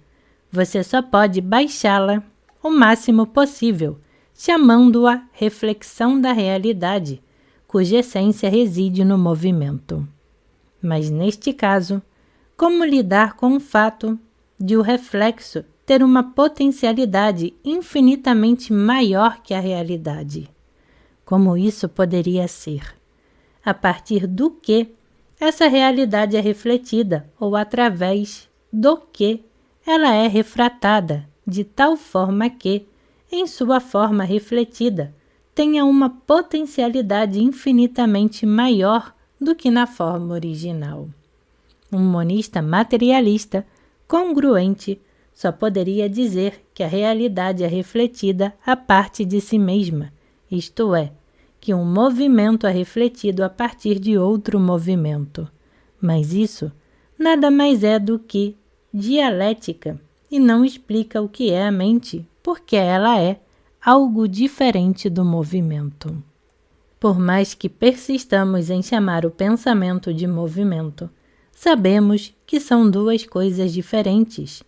Você só pode baixá-la o máximo possível, chamando-a reflexão da realidade, cuja essência reside no movimento. Mas neste caso, como lidar com o fato de o reflexo ter uma potencialidade infinitamente maior que a realidade? Como isso poderia ser? A partir do que essa realidade é refletida ou através do que ela é refratada, de tal forma que, em sua forma refletida, tenha uma potencialidade infinitamente maior do que na forma original. Um monista materialista, congruente, só poderia dizer que a realidade é refletida a parte de si mesma, isto é, que um movimento é refletido a partir de outro movimento. Mas isso nada mais é do que dialética e não explica o que é a mente, porque ela é algo diferente do movimento. Por mais que persistamos em chamar o pensamento de movimento, sabemos que são duas coisas diferentes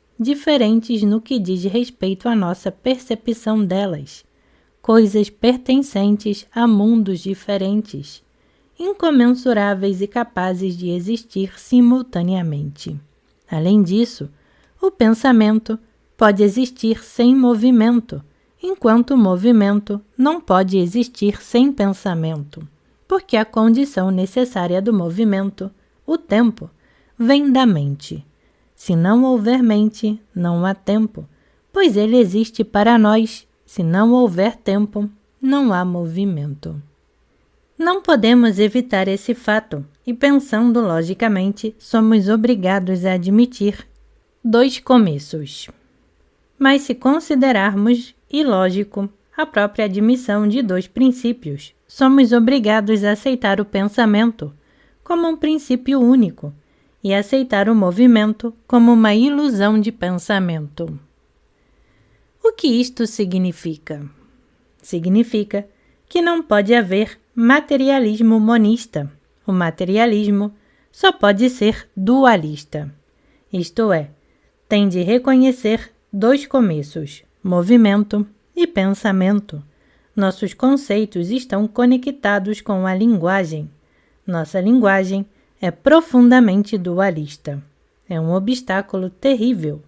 no que diz respeito à nossa percepção delas, coisas pertencentes a mundos diferentes, incomensuráveis e capazes de existir simultaneamente. Além disso, o pensamento pode existir sem movimento, enquanto o movimento não pode existir sem pensamento, porque a condição necessária do movimento, o tempo, vem da mente. Se não houver mente, não há tempo, pois ele existe para nós. Se não houver tempo, não há movimento. Não podemos evitar esse fato e, pensando logicamente, somos obrigados a admitir 2 começos. Mas se considerarmos ilógico a própria admissão de 2 princípios, somos obrigados a aceitar o pensamento como um princípio único e aceitar o movimento como uma ilusão de pensamento. O que isto significa? Significa que não pode haver materialismo monista. O materialismo só pode ser dualista. Isto é, tem de reconhecer 2 começos, movimento e pensamento. Nossos conceitos estão conectados com a linguagem. Nossa linguagem é profundamente dualista. É um obstáculo terrível.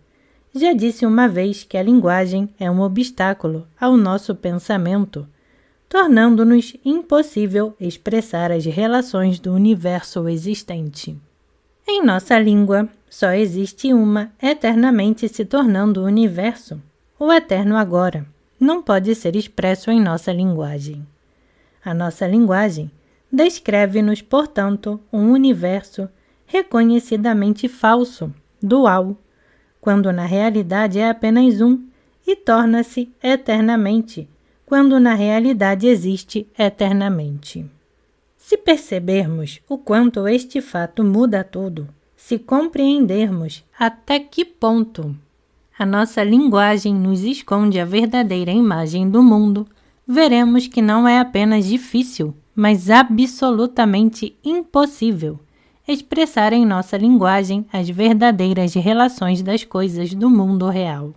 Já disse uma vez que a linguagem é um obstáculo ao nosso pensamento, tornando-nos impossível expressar as relações do universo existente. Em nossa língua, só existe uma eternamente se tornando o universo. O eterno agora não pode ser expresso em nossa linguagem. A nossa linguagem descreve-nos, portanto, um universo reconhecidamente falso, dual, quando na realidade é apenas um, e torna-se eternamente, quando na realidade existe eternamente. Se percebermos o quanto este fato muda tudo, se compreendermos até que ponto a nossa linguagem nos esconde a verdadeira imagem do mundo, veremos que não é apenas difícil, mas absolutamente impossível expressar em nossa linguagem as verdadeiras relações das coisas do mundo real.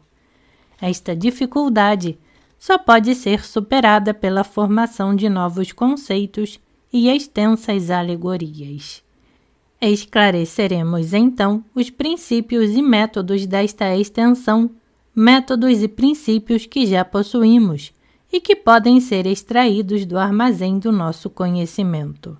Esta dificuldade só pode ser superada pela formação de novos conceitos e extensas alegorias. Esclareceremos então os princípios e métodos desta extensão, métodos e princípios que já possuímos e que podem ser extraídos do armazém do nosso conhecimento.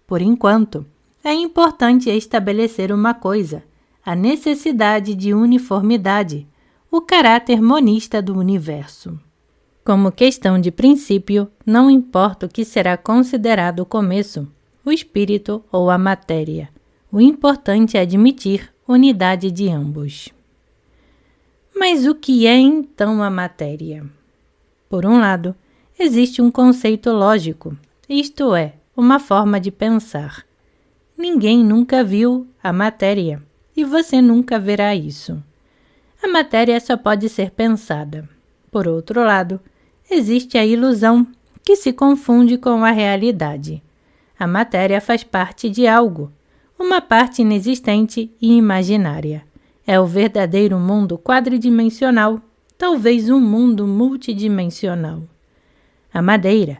Por enquanto, é importante estabelecer uma coisa: a necessidade de uniformidade, o caráter monista do universo. Como questão de princípio, não importa o que será considerado o começo, o espírito ou a matéria. O importante é admitir unidade de ambos. Mas o que é então a matéria? Por um lado, existe um conceito lógico, isto é, uma forma de pensar. Ninguém nunca viu a matéria, e você nunca verá isso. A matéria só pode ser pensada. Por outro lado, existe a ilusão, que se confunde com a realidade. A matéria faz parte de algo, uma parte inexistente e imaginária. É o verdadeiro mundo quadridimensional, talvez um mundo multidimensional. A madeira,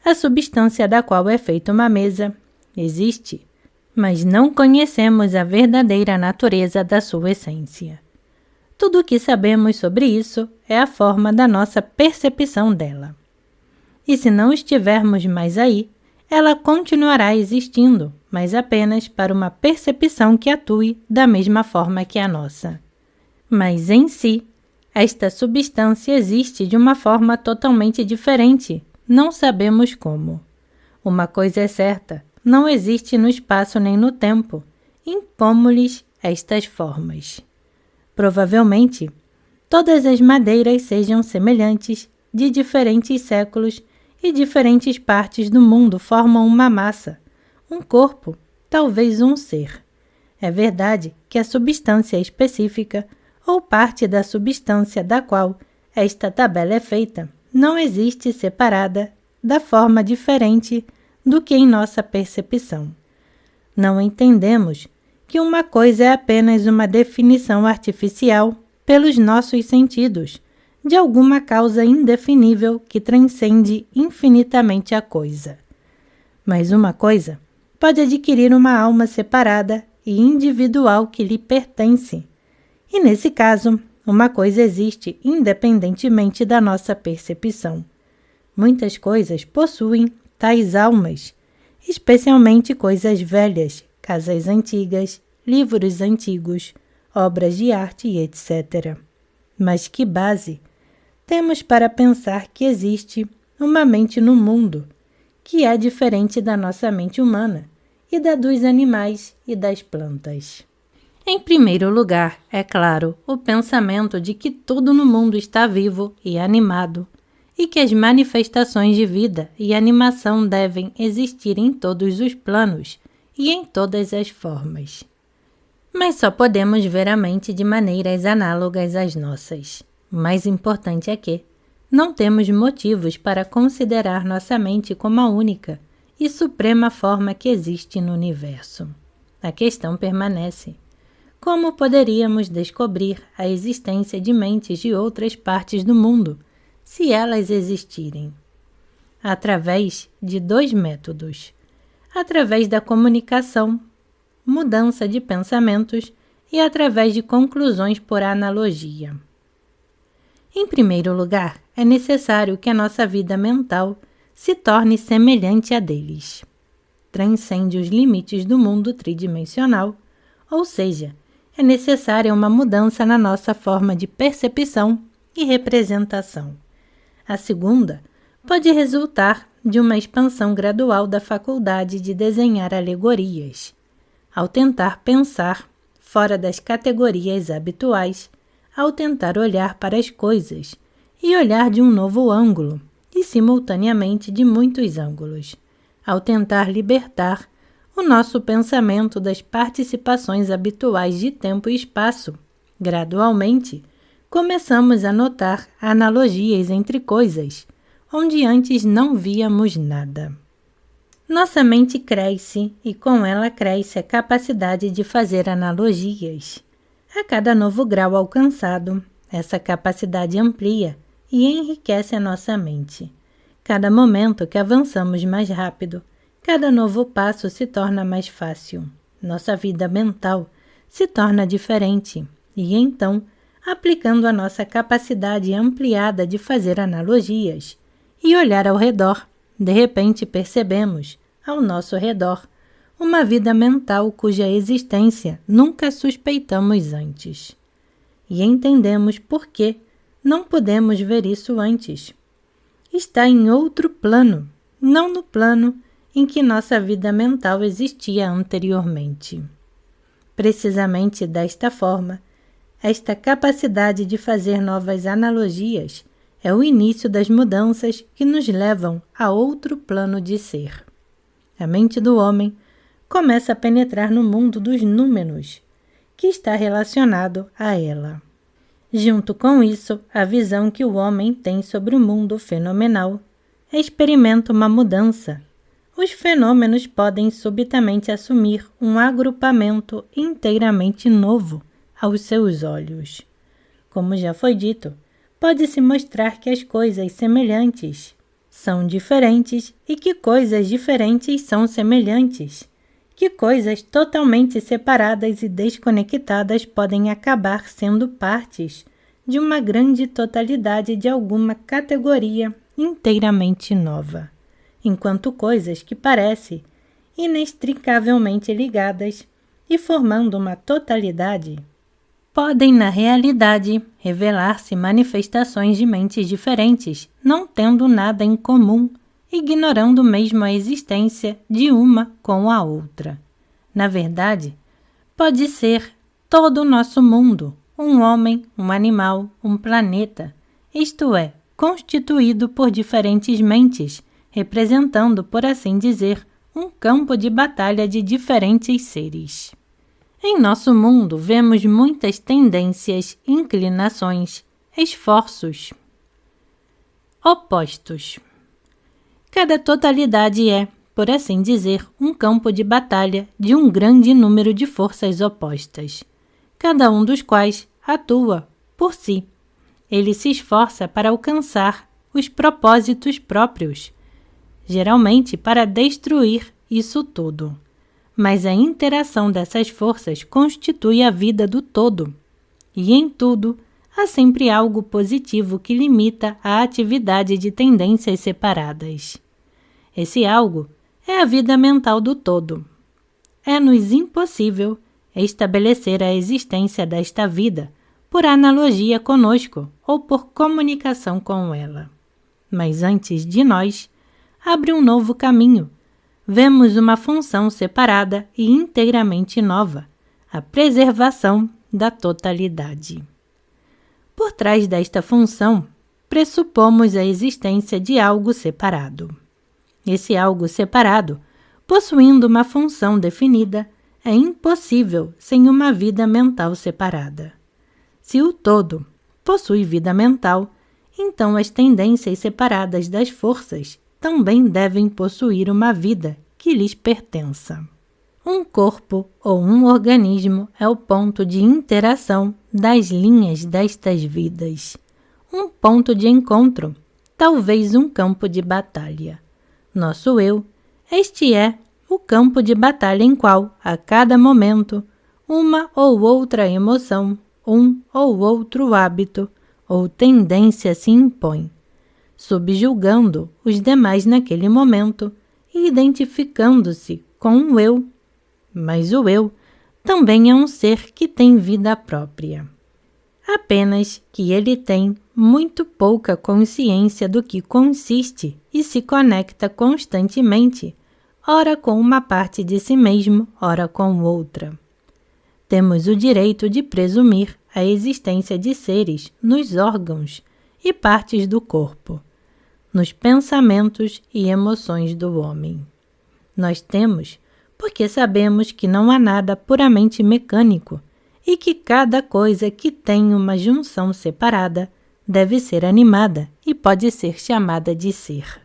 a substância da qual é feita uma mesa, existe, mas não conhecemos a verdadeira natureza da sua essência. Tudo o que sabemos sobre isso é a forma da nossa percepção dela. E se não estivermos mais aí, ela continuará existindo, mas apenas para uma percepção que atue da mesma forma que a nossa. Mas em si, esta substância existe de uma forma totalmente diferente, não sabemos como. Uma coisa é certa, não existe no espaço nem no tempo, impomos-lhes estas formas. Provavelmente, todas as madeiras sejam semelhantes, de diferentes séculos e diferentes partes do mundo formam uma massa, um corpo, talvez um ser. É verdade que a substância específica, ou parte da substância da qual esta tabela é feita, não existe separada da forma diferente do que em nossa percepção. Não entendemos que uma coisa é apenas uma definição artificial pelos nossos sentidos, de alguma causa indefinível que transcende infinitamente a coisa. Mas uma coisa pode adquirir uma alma separada e individual que lhe pertence. E nesse caso, uma coisa existe independentemente da nossa percepção. Muitas coisas possuem tais almas, especialmente coisas velhas, casas antigas, livros antigos, obras de arte e etc. Mas que base temos para pensar que existe uma mente no mundo que é diferente da nossa mente humana e da dos animais e das plantas? Em primeiro lugar, é claro, o pensamento de que tudo no mundo está vivo e animado, e que as manifestações de vida e animação devem existir em todos os planos e em todas as formas. Mas só podemos ver a mente de maneiras análogas às nossas. O mais importante é que não temos motivos para considerar nossa mente como a única e suprema forma que existe no universo. A questão permanece: como poderíamos descobrir a existência de mentes de outras partes do mundo, se elas existirem? Através de 2 métodos. Através da comunicação, mudança de pensamentos e através de conclusões por analogia. Em primeiro lugar, é necessário que a nossa vida mental se torne semelhante à deles. Transcende os limites do mundo tridimensional, ou seja, é necessária uma mudança na nossa forma de percepção e representação. A segunda pode resultar de uma expansão gradual da faculdade de desenhar alegorias. Ao tentar pensar fora das categorias habituais, ao tentar olhar para as coisas e olhar de um novo ângulo e simultaneamente de muitos ângulos, ao tentar libertar o nosso pensamento das participações habituais de tempo e espaço, gradualmente começamos a notar analogias entre coisas, onde antes não víamos nada. Nossa mente cresce e com ela cresce a capacidade de fazer analogias. A cada novo grau alcançado, essa capacidade amplia e enriquece a nossa mente. Cada momento que avançamos mais rápido, cada novo passo se torna mais fácil. Nossa vida mental se torna diferente e então, aplicando a nossa capacidade ampliada de fazer analogias e olhar ao redor, de repente percebemos, ao nosso redor, uma vida mental cuja existência nunca suspeitamos antes. E entendemos por que não podemos ver isso antes. Está em outro plano, não no plano em que nossa vida mental existia anteriormente. Precisamente desta forma, esta capacidade de fazer novas analogias é o início das mudanças que nos levam a outro plano de ser. A mente do homem começa a penetrar no mundo dos números, que está relacionado a ela. Junto com isso, a visão que o homem tem sobre o mundo fenomenal experimenta uma mudança. Os fenômenos podem subitamente assumir um agrupamento inteiramente novo aos seus olhos. Como já foi dito, pode-se mostrar que as coisas semelhantes são diferentes e que coisas diferentes são semelhantes, que coisas totalmente separadas e desconectadas podem acabar sendo partes de uma grande totalidade de alguma categoria inteiramente nova, enquanto coisas que parecem inextricavelmente ligadas e formando uma totalidade podem, na realidade, revelar-se manifestações de mentes diferentes, não tendo nada em comum, ignorando mesmo a existência de uma com a outra. Na verdade, pode ser todo o nosso mundo, um homem, um animal, um planeta, isto é, constituído por diferentes mentes, representando, por assim dizer, um campo de batalha de diferentes seres. Em nosso mundo, vemos muitas tendências, inclinações, esforços opostos. Cada totalidade é, por assim dizer, um campo de batalha de um grande número de forças opostas, cada um dos quais atua por si. Ele se esforça para alcançar os propósitos próprios, geralmente para destruir isso tudo. Mas a interação dessas forças constitui a vida do todo, e em tudo há sempre algo positivo que limita a atividade de tendências separadas. Esse algo é a vida mental do todo. É-nos impossível estabelecer a existência desta vida por analogia conosco ou por comunicação com ela. Mas antes de nós, abre um novo caminho. Vemos uma função separada e integramente nova, a preservação da totalidade. Por trás desta função, pressupomos a existência de algo separado. Esse algo separado, possuindo uma função definida, é impossível sem uma vida mental separada. Se o todo possui vida mental, então as tendências separadas das forças também devem possuir uma vida que lhes pertença. Um corpo ou um organismo é o ponto de interação das linhas destas vidas. Um ponto de encontro, talvez um campo de batalha. Nosso eu, este é o campo de batalha em qual, a cada momento, uma ou outra emoção, um ou outro hábito ou tendência se impõe, subjugando os demais naquele momento e identificando-se com o eu. Mas o eu também é um ser que tem vida própria. Apenas que ele tem muito pouca consciência do que consiste e se conecta constantemente, ora com uma parte de si mesmo, ora com outra. Temos o direito de presumir a existência de seres nos órgãos e partes do corpo, nos pensamentos e emoções do homem. Nós temos porque sabemos que não há nada puramente mecânico e que cada coisa que tem uma junção separada deve ser animada e pode ser chamada de ser.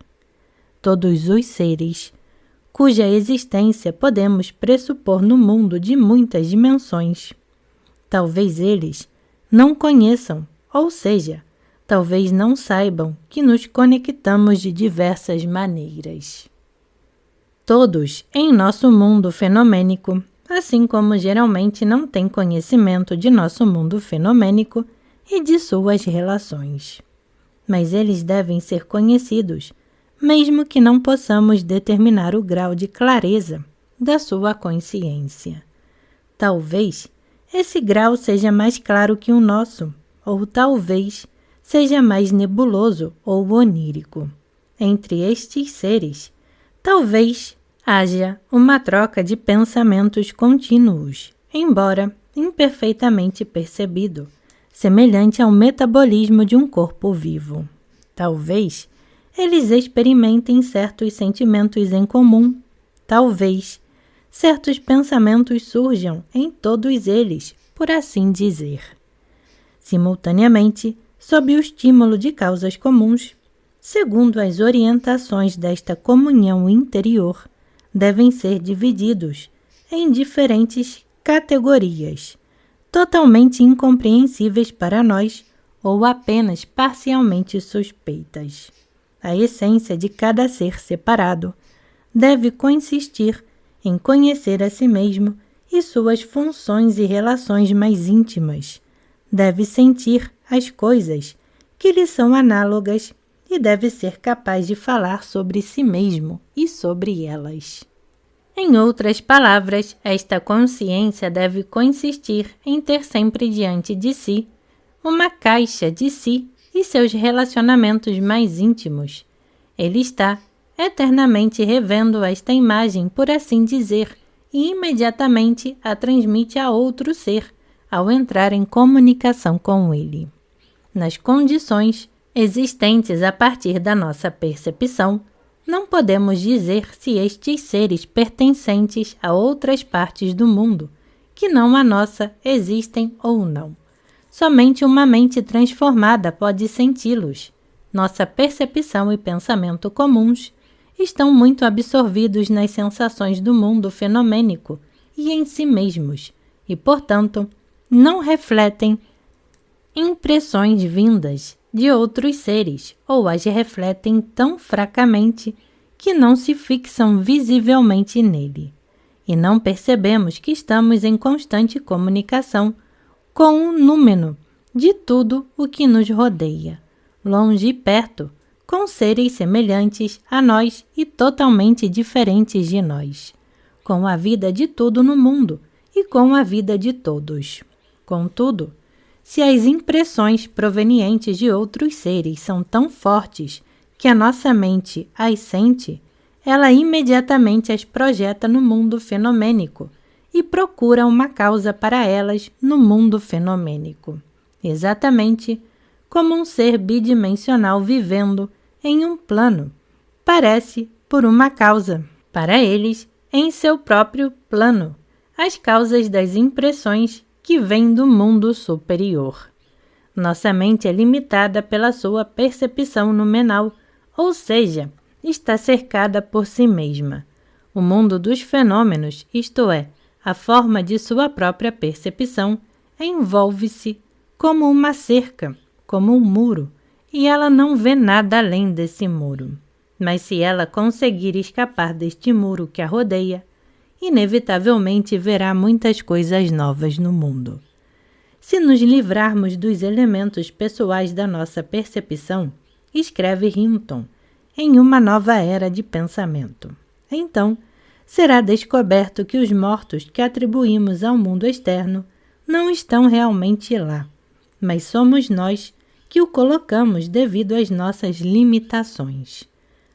Todos os seres, cuja existência podemos pressupor no mundo de muitas dimensões, talvez eles não conheçam, ou seja, talvez não saibam que nos conectamos de diversas maneiras. Todos em nosso mundo fenomênico, assim como geralmente não têm conhecimento de nosso mundo fenomênico e de suas relações. Mas eles devem ser conhecidos, mesmo que não possamos determinar o grau de clareza da sua consciência. Talvez esse grau seja mais claro que o nosso, ou talvez seja mais nebuloso ou onírico. Entre estes seres, talvez haja uma troca de pensamentos contínuos, embora imperfeitamente percebido, semelhante ao metabolismo de um corpo vivo. Talvez eles experimentem certos sentimentos em comum. Talvez certos pensamentos surjam em todos eles, por assim dizer. Simultaneamente, sob o estímulo de causas comuns, segundo as orientações desta comunhão interior, devem ser divididos em diferentes categorias, totalmente incompreensíveis para nós ou apenas parcialmente suspeitas. A essência de cada ser separado deve consistir em conhecer a si mesmo e suas funções e relações mais íntimas. Deve sentir as coisas que lhe são análogas e deve ser capaz de falar sobre si mesmo e sobre elas. Em outras palavras, esta consciência deve consistir em ter sempre diante de si uma caixa de si e seus relacionamentos mais íntimos. Ele está eternamente revendo esta imagem, por assim dizer, e imediatamente a transmite a outro ser ao entrar em comunicação com ele. Nas condições existentes a partir da nossa percepção, não podemos dizer se estes seres pertencentes a outras partes do mundo, que não a nossa, existem ou não. Somente uma mente transformada pode senti-los. Nossa percepção e pensamento comuns estão muito absorvidos nas sensações do mundo fenomênico e em si mesmos, e, portanto, não refletem impressões vindas de outros seres, ou as refletem tão fracamente que não se fixam visivelmente nele, e não percebemos que estamos em constante comunicação com um númeno de tudo o que nos rodeia, longe e perto, com seres semelhantes a nós e totalmente diferentes de nós, com a vida de tudo no mundo e com a vida de todos. Contudo, se as impressões provenientes de outros seres são tão fortes que a nossa mente as sente, ela imediatamente as projeta no mundo fenomênico e procura uma causa para elas no mundo fenomênico, exatamente como um ser bidimensional vivendo em um plano parece por uma causa para eles em seu próprio plano, as causas das impressões que vêm do mundo superior. Nossa mente é limitada pela sua percepção noumenal, ou seja, está cercada por si mesma. O mundo dos fenômenos, isto é, a forma de sua própria percepção, envolve-se como uma cerca, como um muro, e ela não vê nada além desse muro. Mas se ela conseguir escapar deste muro que a rodeia, inevitavelmente verá muitas coisas novas no mundo. Se nos livrarmos dos elementos pessoais da nossa percepção, escreve Hinton, em uma nova era de pensamento, então será descoberto que os mortos que atribuímos ao mundo externo não estão realmente lá, mas somos nós que o colocamos devido às nossas limitações.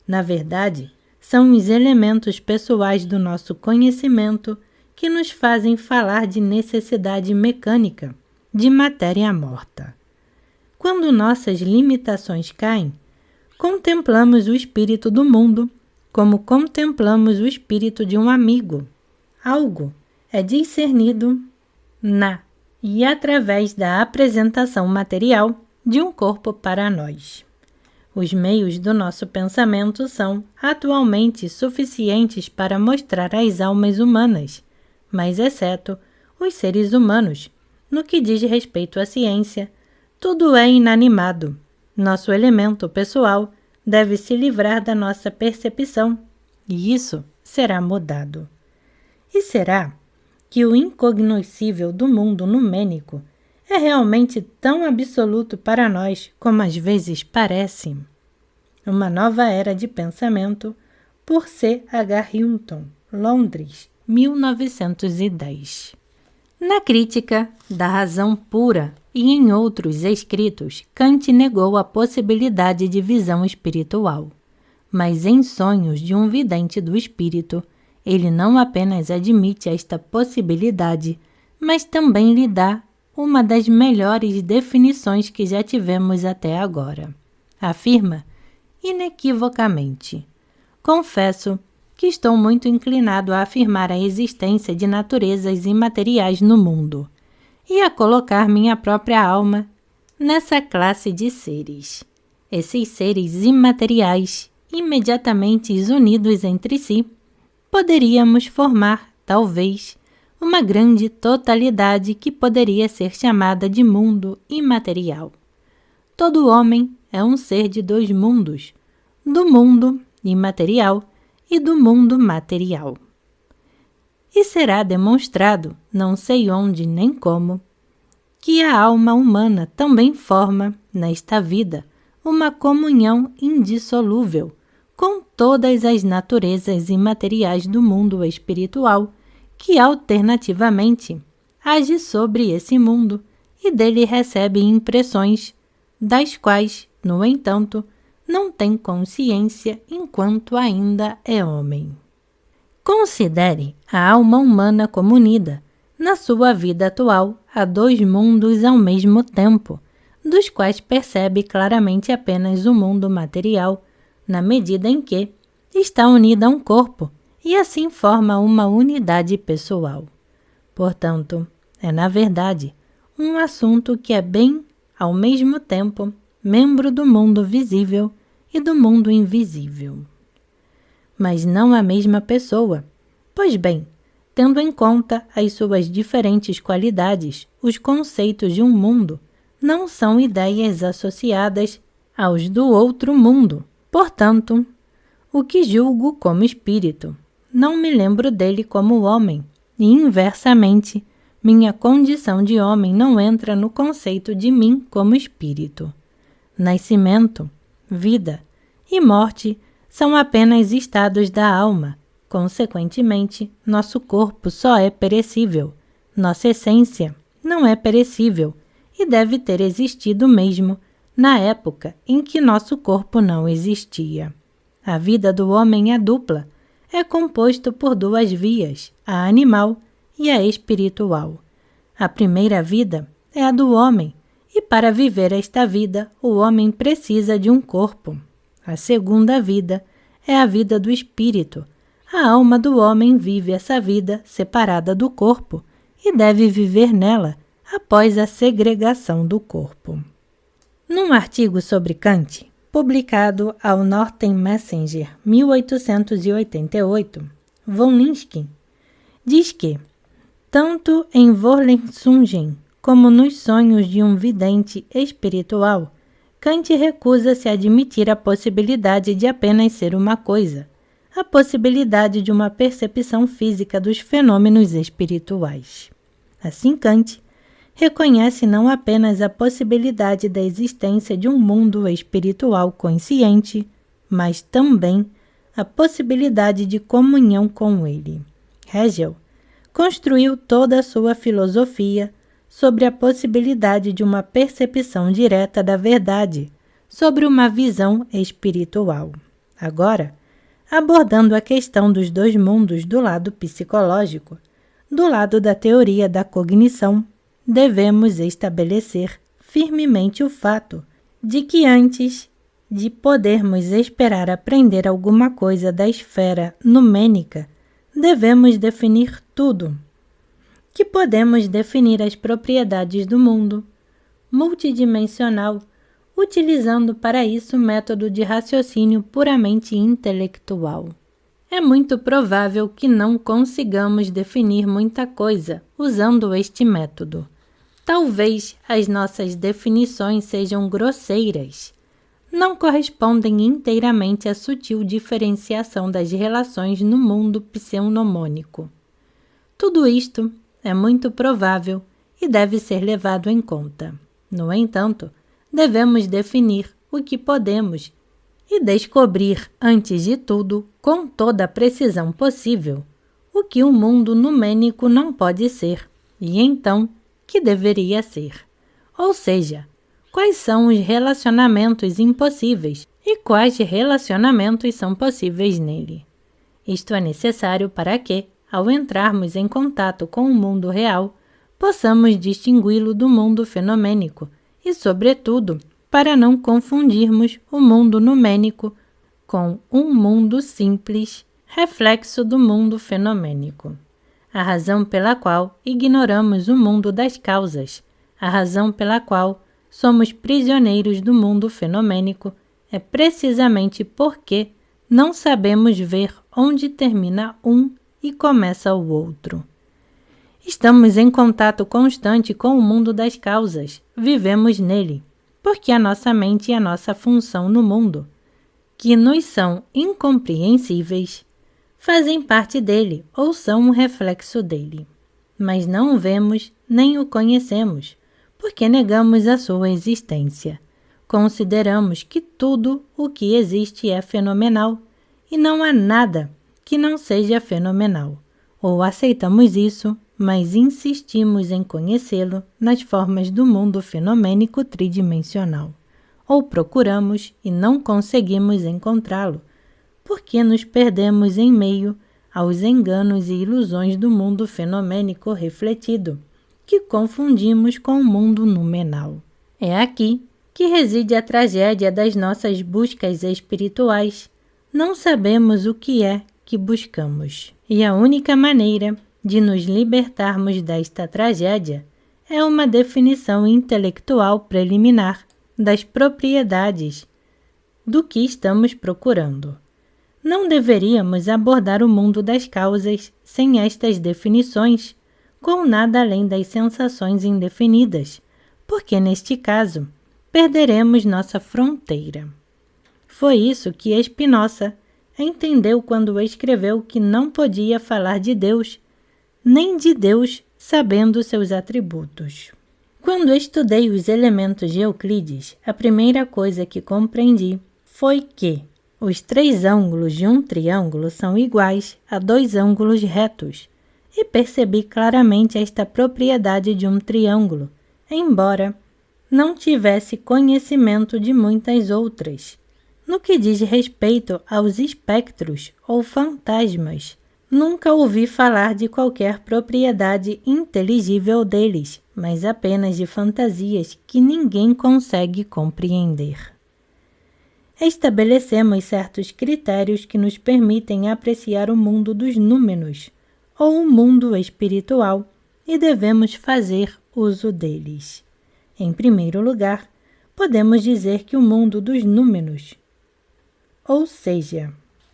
Na verdade, são os elementos pessoais do nosso conhecimento que nos fazem falar de necessidade mecânica, de matéria morta. Quando nossas limitações caem, contemplamos o espírito do mundo como contemplamos o espírito de um amigo. Algo é discernido na e através da apresentação material de um corpo para nós. Os meios do nosso pensamento são atualmente suficientes para mostrar as almas humanas, mas exceto os seres humanos, no que diz respeito à ciência, tudo é inanimado. Nosso elemento pessoal deve se livrar da nossa percepção, e isso será mudado. E será que o incognoscível do mundo numênico é realmente tão absoluto para nós como às vezes parece? Uma nova era de pensamento, por C. H. Hinton, Londres, 1910. Na Crítica da Razão Pura e em outros escritos, Kant negou a possibilidade de visão espiritual. Mas em Sonhos de um Vidente do Espírito, ele não apenas admite esta possibilidade, mas também lhe dá uma das melhores definições que já tivemos até agora. Afirma inequivocamente: confesso que estou muito inclinado a afirmar a existência de naturezas imateriais no mundo e a colocar minha própria alma nessa classe de seres. Esses seres imateriais, imediatamente unidos entre si, poderíamos formar, talvez, uma grande totalidade que poderia ser chamada de mundo imaterial. Todo homem é um ser de dois mundos, do mundo imaterial e do mundo material. E será demonstrado, não sei onde nem como, que a alma humana também forma, nesta vida, uma comunhão indissolúvel com todas as naturezas imateriais do mundo espiritual, que alternativamente age sobre esse mundo e dele recebe impressões, das quais, no entanto, não tem consciência enquanto ainda é homem. Considere a alma humana como unida, na sua vida atual, a dois mundos ao mesmo tempo, dos quais percebe claramente apenas o mundo material, na medida em que está unida a um corpo e assim forma uma unidade pessoal. Portanto, é na verdade um assunto que é bem, ao mesmo tempo, membro do mundo visível e do mundo invisível. Mas não a mesma pessoa, pois bem, tendo em conta as suas diferentes qualidades, os conceitos de um mundo não são ideias associadas aos do outro mundo. Portanto, o que julgo como espírito, não me lembro dele como homem, e inversamente, minha condição de homem não entra no conceito de mim como espírito. Nascimento, vida e morte são apenas estados da alma. Consequentemente, nosso corpo só é perecível. Nossa essência não é perecível e deve ter existido mesmo na época em que nosso corpo não existia. A vida do homem é dupla, é composto por duas vias, a animal e a espiritual. A primeira vida é a do homem, e para viver esta vida, o homem precisa de um corpo. A segunda vida é a vida do espírito. A alma do homem vive essa vida separada do corpo e deve viver nela após a segregação do corpo. Num artigo sobre Kant, publicado ao Northern Messenger 1888, von Linsky diz que, tanto em Vorlesungen como nos sonhos de um vidente espiritual, Kant recusa-se a admitir a possibilidade de apenas ser uma coisa, a possibilidade de uma percepção física dos fenômenos espirituais. Assim, Kant reconhece não apenas a possibilidade da existência de um mundo espiritual consciente, mas também a possibilidade de comunhão com ele. Hegel construiu toda a sua filosofia sobre a possibilidade de uma percepção direta da verdade, sobre uma visão espiritual. Agora, abordando a questão dos dois mundos do lado psicológico, do lado da teoria da cognição, devemos estabelecer firmemente o fato de que antes de podermos esperar aprender alguma coisa da esfera numênica, devemos definir tudo. Que podemos definir as propriedades do mundo multidimensional, utilizando para isso o método de raciocínio puramente intelectual. É muito provável que não consigamos definir muita coisa usando este método. Talvez as nossas definições sejam grosseiras, não correspondem inteiramente à sutil diferenciação das relações no mundo pseunomônico. Tudo isto é muito provável e deve ser levado em conta. No entanto, devemos definir o que podemos e descobrir, antes de tudo, com toda a precisão possível, o que o mundo numênico não pode ser, e então, que deveria ser. Ou seja, quais são os relacionamentos impossíveis e quais relacionamentos são possíveis nele. Isto é necessário para que, ao entrarmos em contato com o mundo real, possamos distingui-lo do mundo fenomênico e, sobretudo, para não confundirmos o mundo numênico com um mundo simples, reflexo do mundo fenomênico. A razão pela qual ignoramos o mundo das causas, a razão pela qual somos prisioneiros do mundo fenomênico, é precisamente porque não sabemos ver onde termina um e começa o outro. Estamos em contato constante com o mundo das causas, vivemos nele, porque a nossa mente e a nossa função no mundo, que nos são incompreensíveis, fazem parte dele ou são um reflexo dele. Mas não o vemos nem o conhecemos, porque negamos a sua existência. Consideramos que tudo o que existe é fenomenal e não há nada que não seja fenomenal. Ou aceitamos isso, mas insistimos em conhecê-lo nas formas do mundo fenomênico tridimensional. Ou procuramos e não conseguimos encontrá-lo, porque nos perdemos em meio aos enganos e ilusões do mundo fenomênico refletido, que confundimos com o mundo numenal. É aqui que reside a tragédia das nossas buscas espirituais. Não sabemos o que é que buscamos. E a única maneira de nos libertarmos desta tragédia é uma definição intelectual preliminar das propriedades do que estamos procurando. Não deveríamos abordar o mundo das causas sem estas definições, com nada além das sensações indefinidas, porque neste caso perderemos nossa fronteira. Foi isso que Spinoza entendeu quando escreveu que não podia falar de Deus, nem de Deus sabendo seus atributos. Quando estudei os elementos de Euclides, a primeira coisa que compreendi foi que os 3 ângulos de um triângulo são iguais a 2 ângulos retos, e percebi claramente esta propriedade de um triângulo, embora não tivesse conhecimento de muitas outras. No que diz respeito aos espectros ou fantasmas, nunca ouvi falar de qualquer propriedade inteligível deles, mas apenas de fantasias que ninguém consegue compreender. Estabelecemos certos critérios que nos permitem apreciar o mundo dos números, ou o mundo espiritual, e devemos fazer uso deles. Em primeiro lugar, podemos dizer que o mundo dos números, ou seja,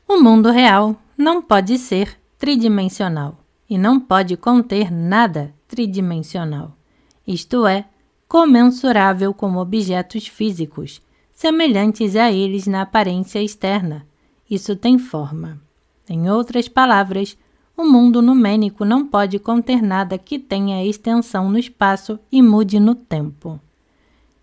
o mundo real, não pode ser tridimensional e não pode conter nada tridimensional, isto é, comensurável com objetos físicos, semelhantes a eles na aparência externa. Isso tem forma. Em outras palavras, o mundo numênico não pode conter nada que tenha extensão no espaço e mude no tempo.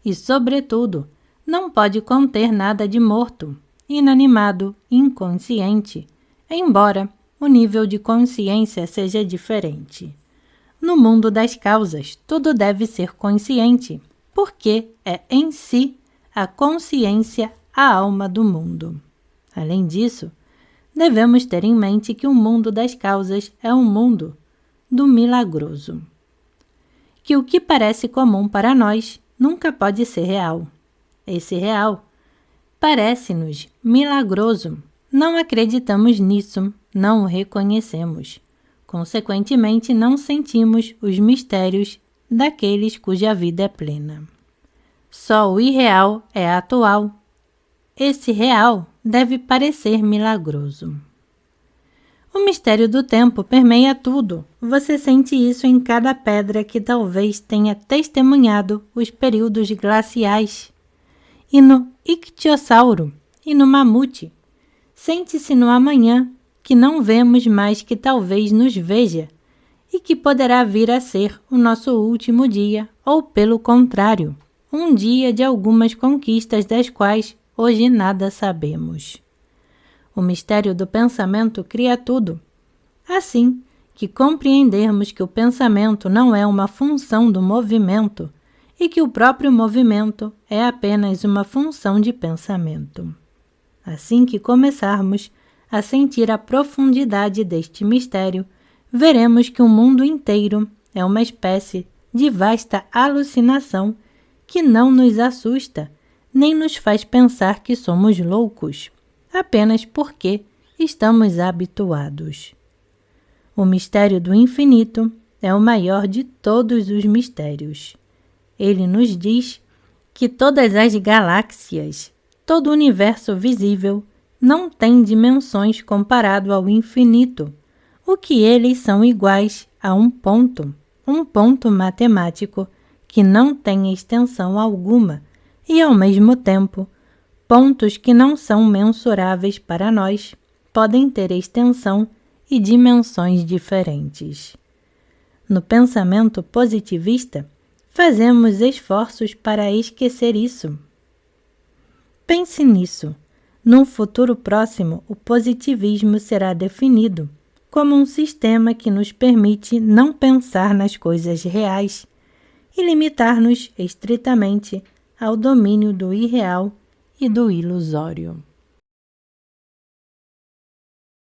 E, sobretudo, não pode conter nada de morto, inanimado, inconsciente, embora o nível de consciência seja diferente. No mundo das causas, tudo deve ser consciente, porque é em si a consciência a alma do mundo. Além disso, devemos ter em mente que o mundo das causas é um mundo do milagroso. Que o que parece comum para nós nunca pode ser real. Esse real parece-nos milagroso. Não acreditamos nisso, não o reconhecemos. Consequentemente, não sentimos os mistérios daqueles cuja vida é plena. Só o irreal é atual. Esse real deve parecer milagroso. O mistério do tempo permeia tudo. Você sente isso em cada pedra que talvez tenha testemunhado os períodos glaciais. E no ictiossauro e no mamute. Sente-se no amanhã, que não vemos, mas que talvez nos veja, e que poderá vir a ser o nosso último dia, ou pelo contrário, um dia de algumas conquistas das quais hoje nada sabemos. O mistério do pensamento cria tudo. Assim que compreendermos que o pensamento não é uma função do movimento e que o próprio movimento é apenas uma função de pensamento. Assim que começarmos a sentir a profundidade deste mistério, veremos que o mundo inteiro é uma espécie de vasta alucinação que não nos assusta, nem nos faz pensar que somos loucos, apenas porque estamos habituados. O mistério do infinito é o maior de todos os mistérios. Ele nos diz que todas as galáxias, todo o universo visível, não tem dimensões comparado ao infinito, o que eles são iguais a um ponto matemático que não tem extensão alguma e, ao mesmo tempo, pontos que não são mensuráveis para nós podem ter extensão e dimensões diferentes. No pensamento positivista, fazemos esforços para esquecer isso. Pense nisso. Num futuro próximo, o positivismo será definido como um sistema que nos permite não pensar nas coisas reais e limitar-nos estritamente ao domínio do irreal e do ilusório.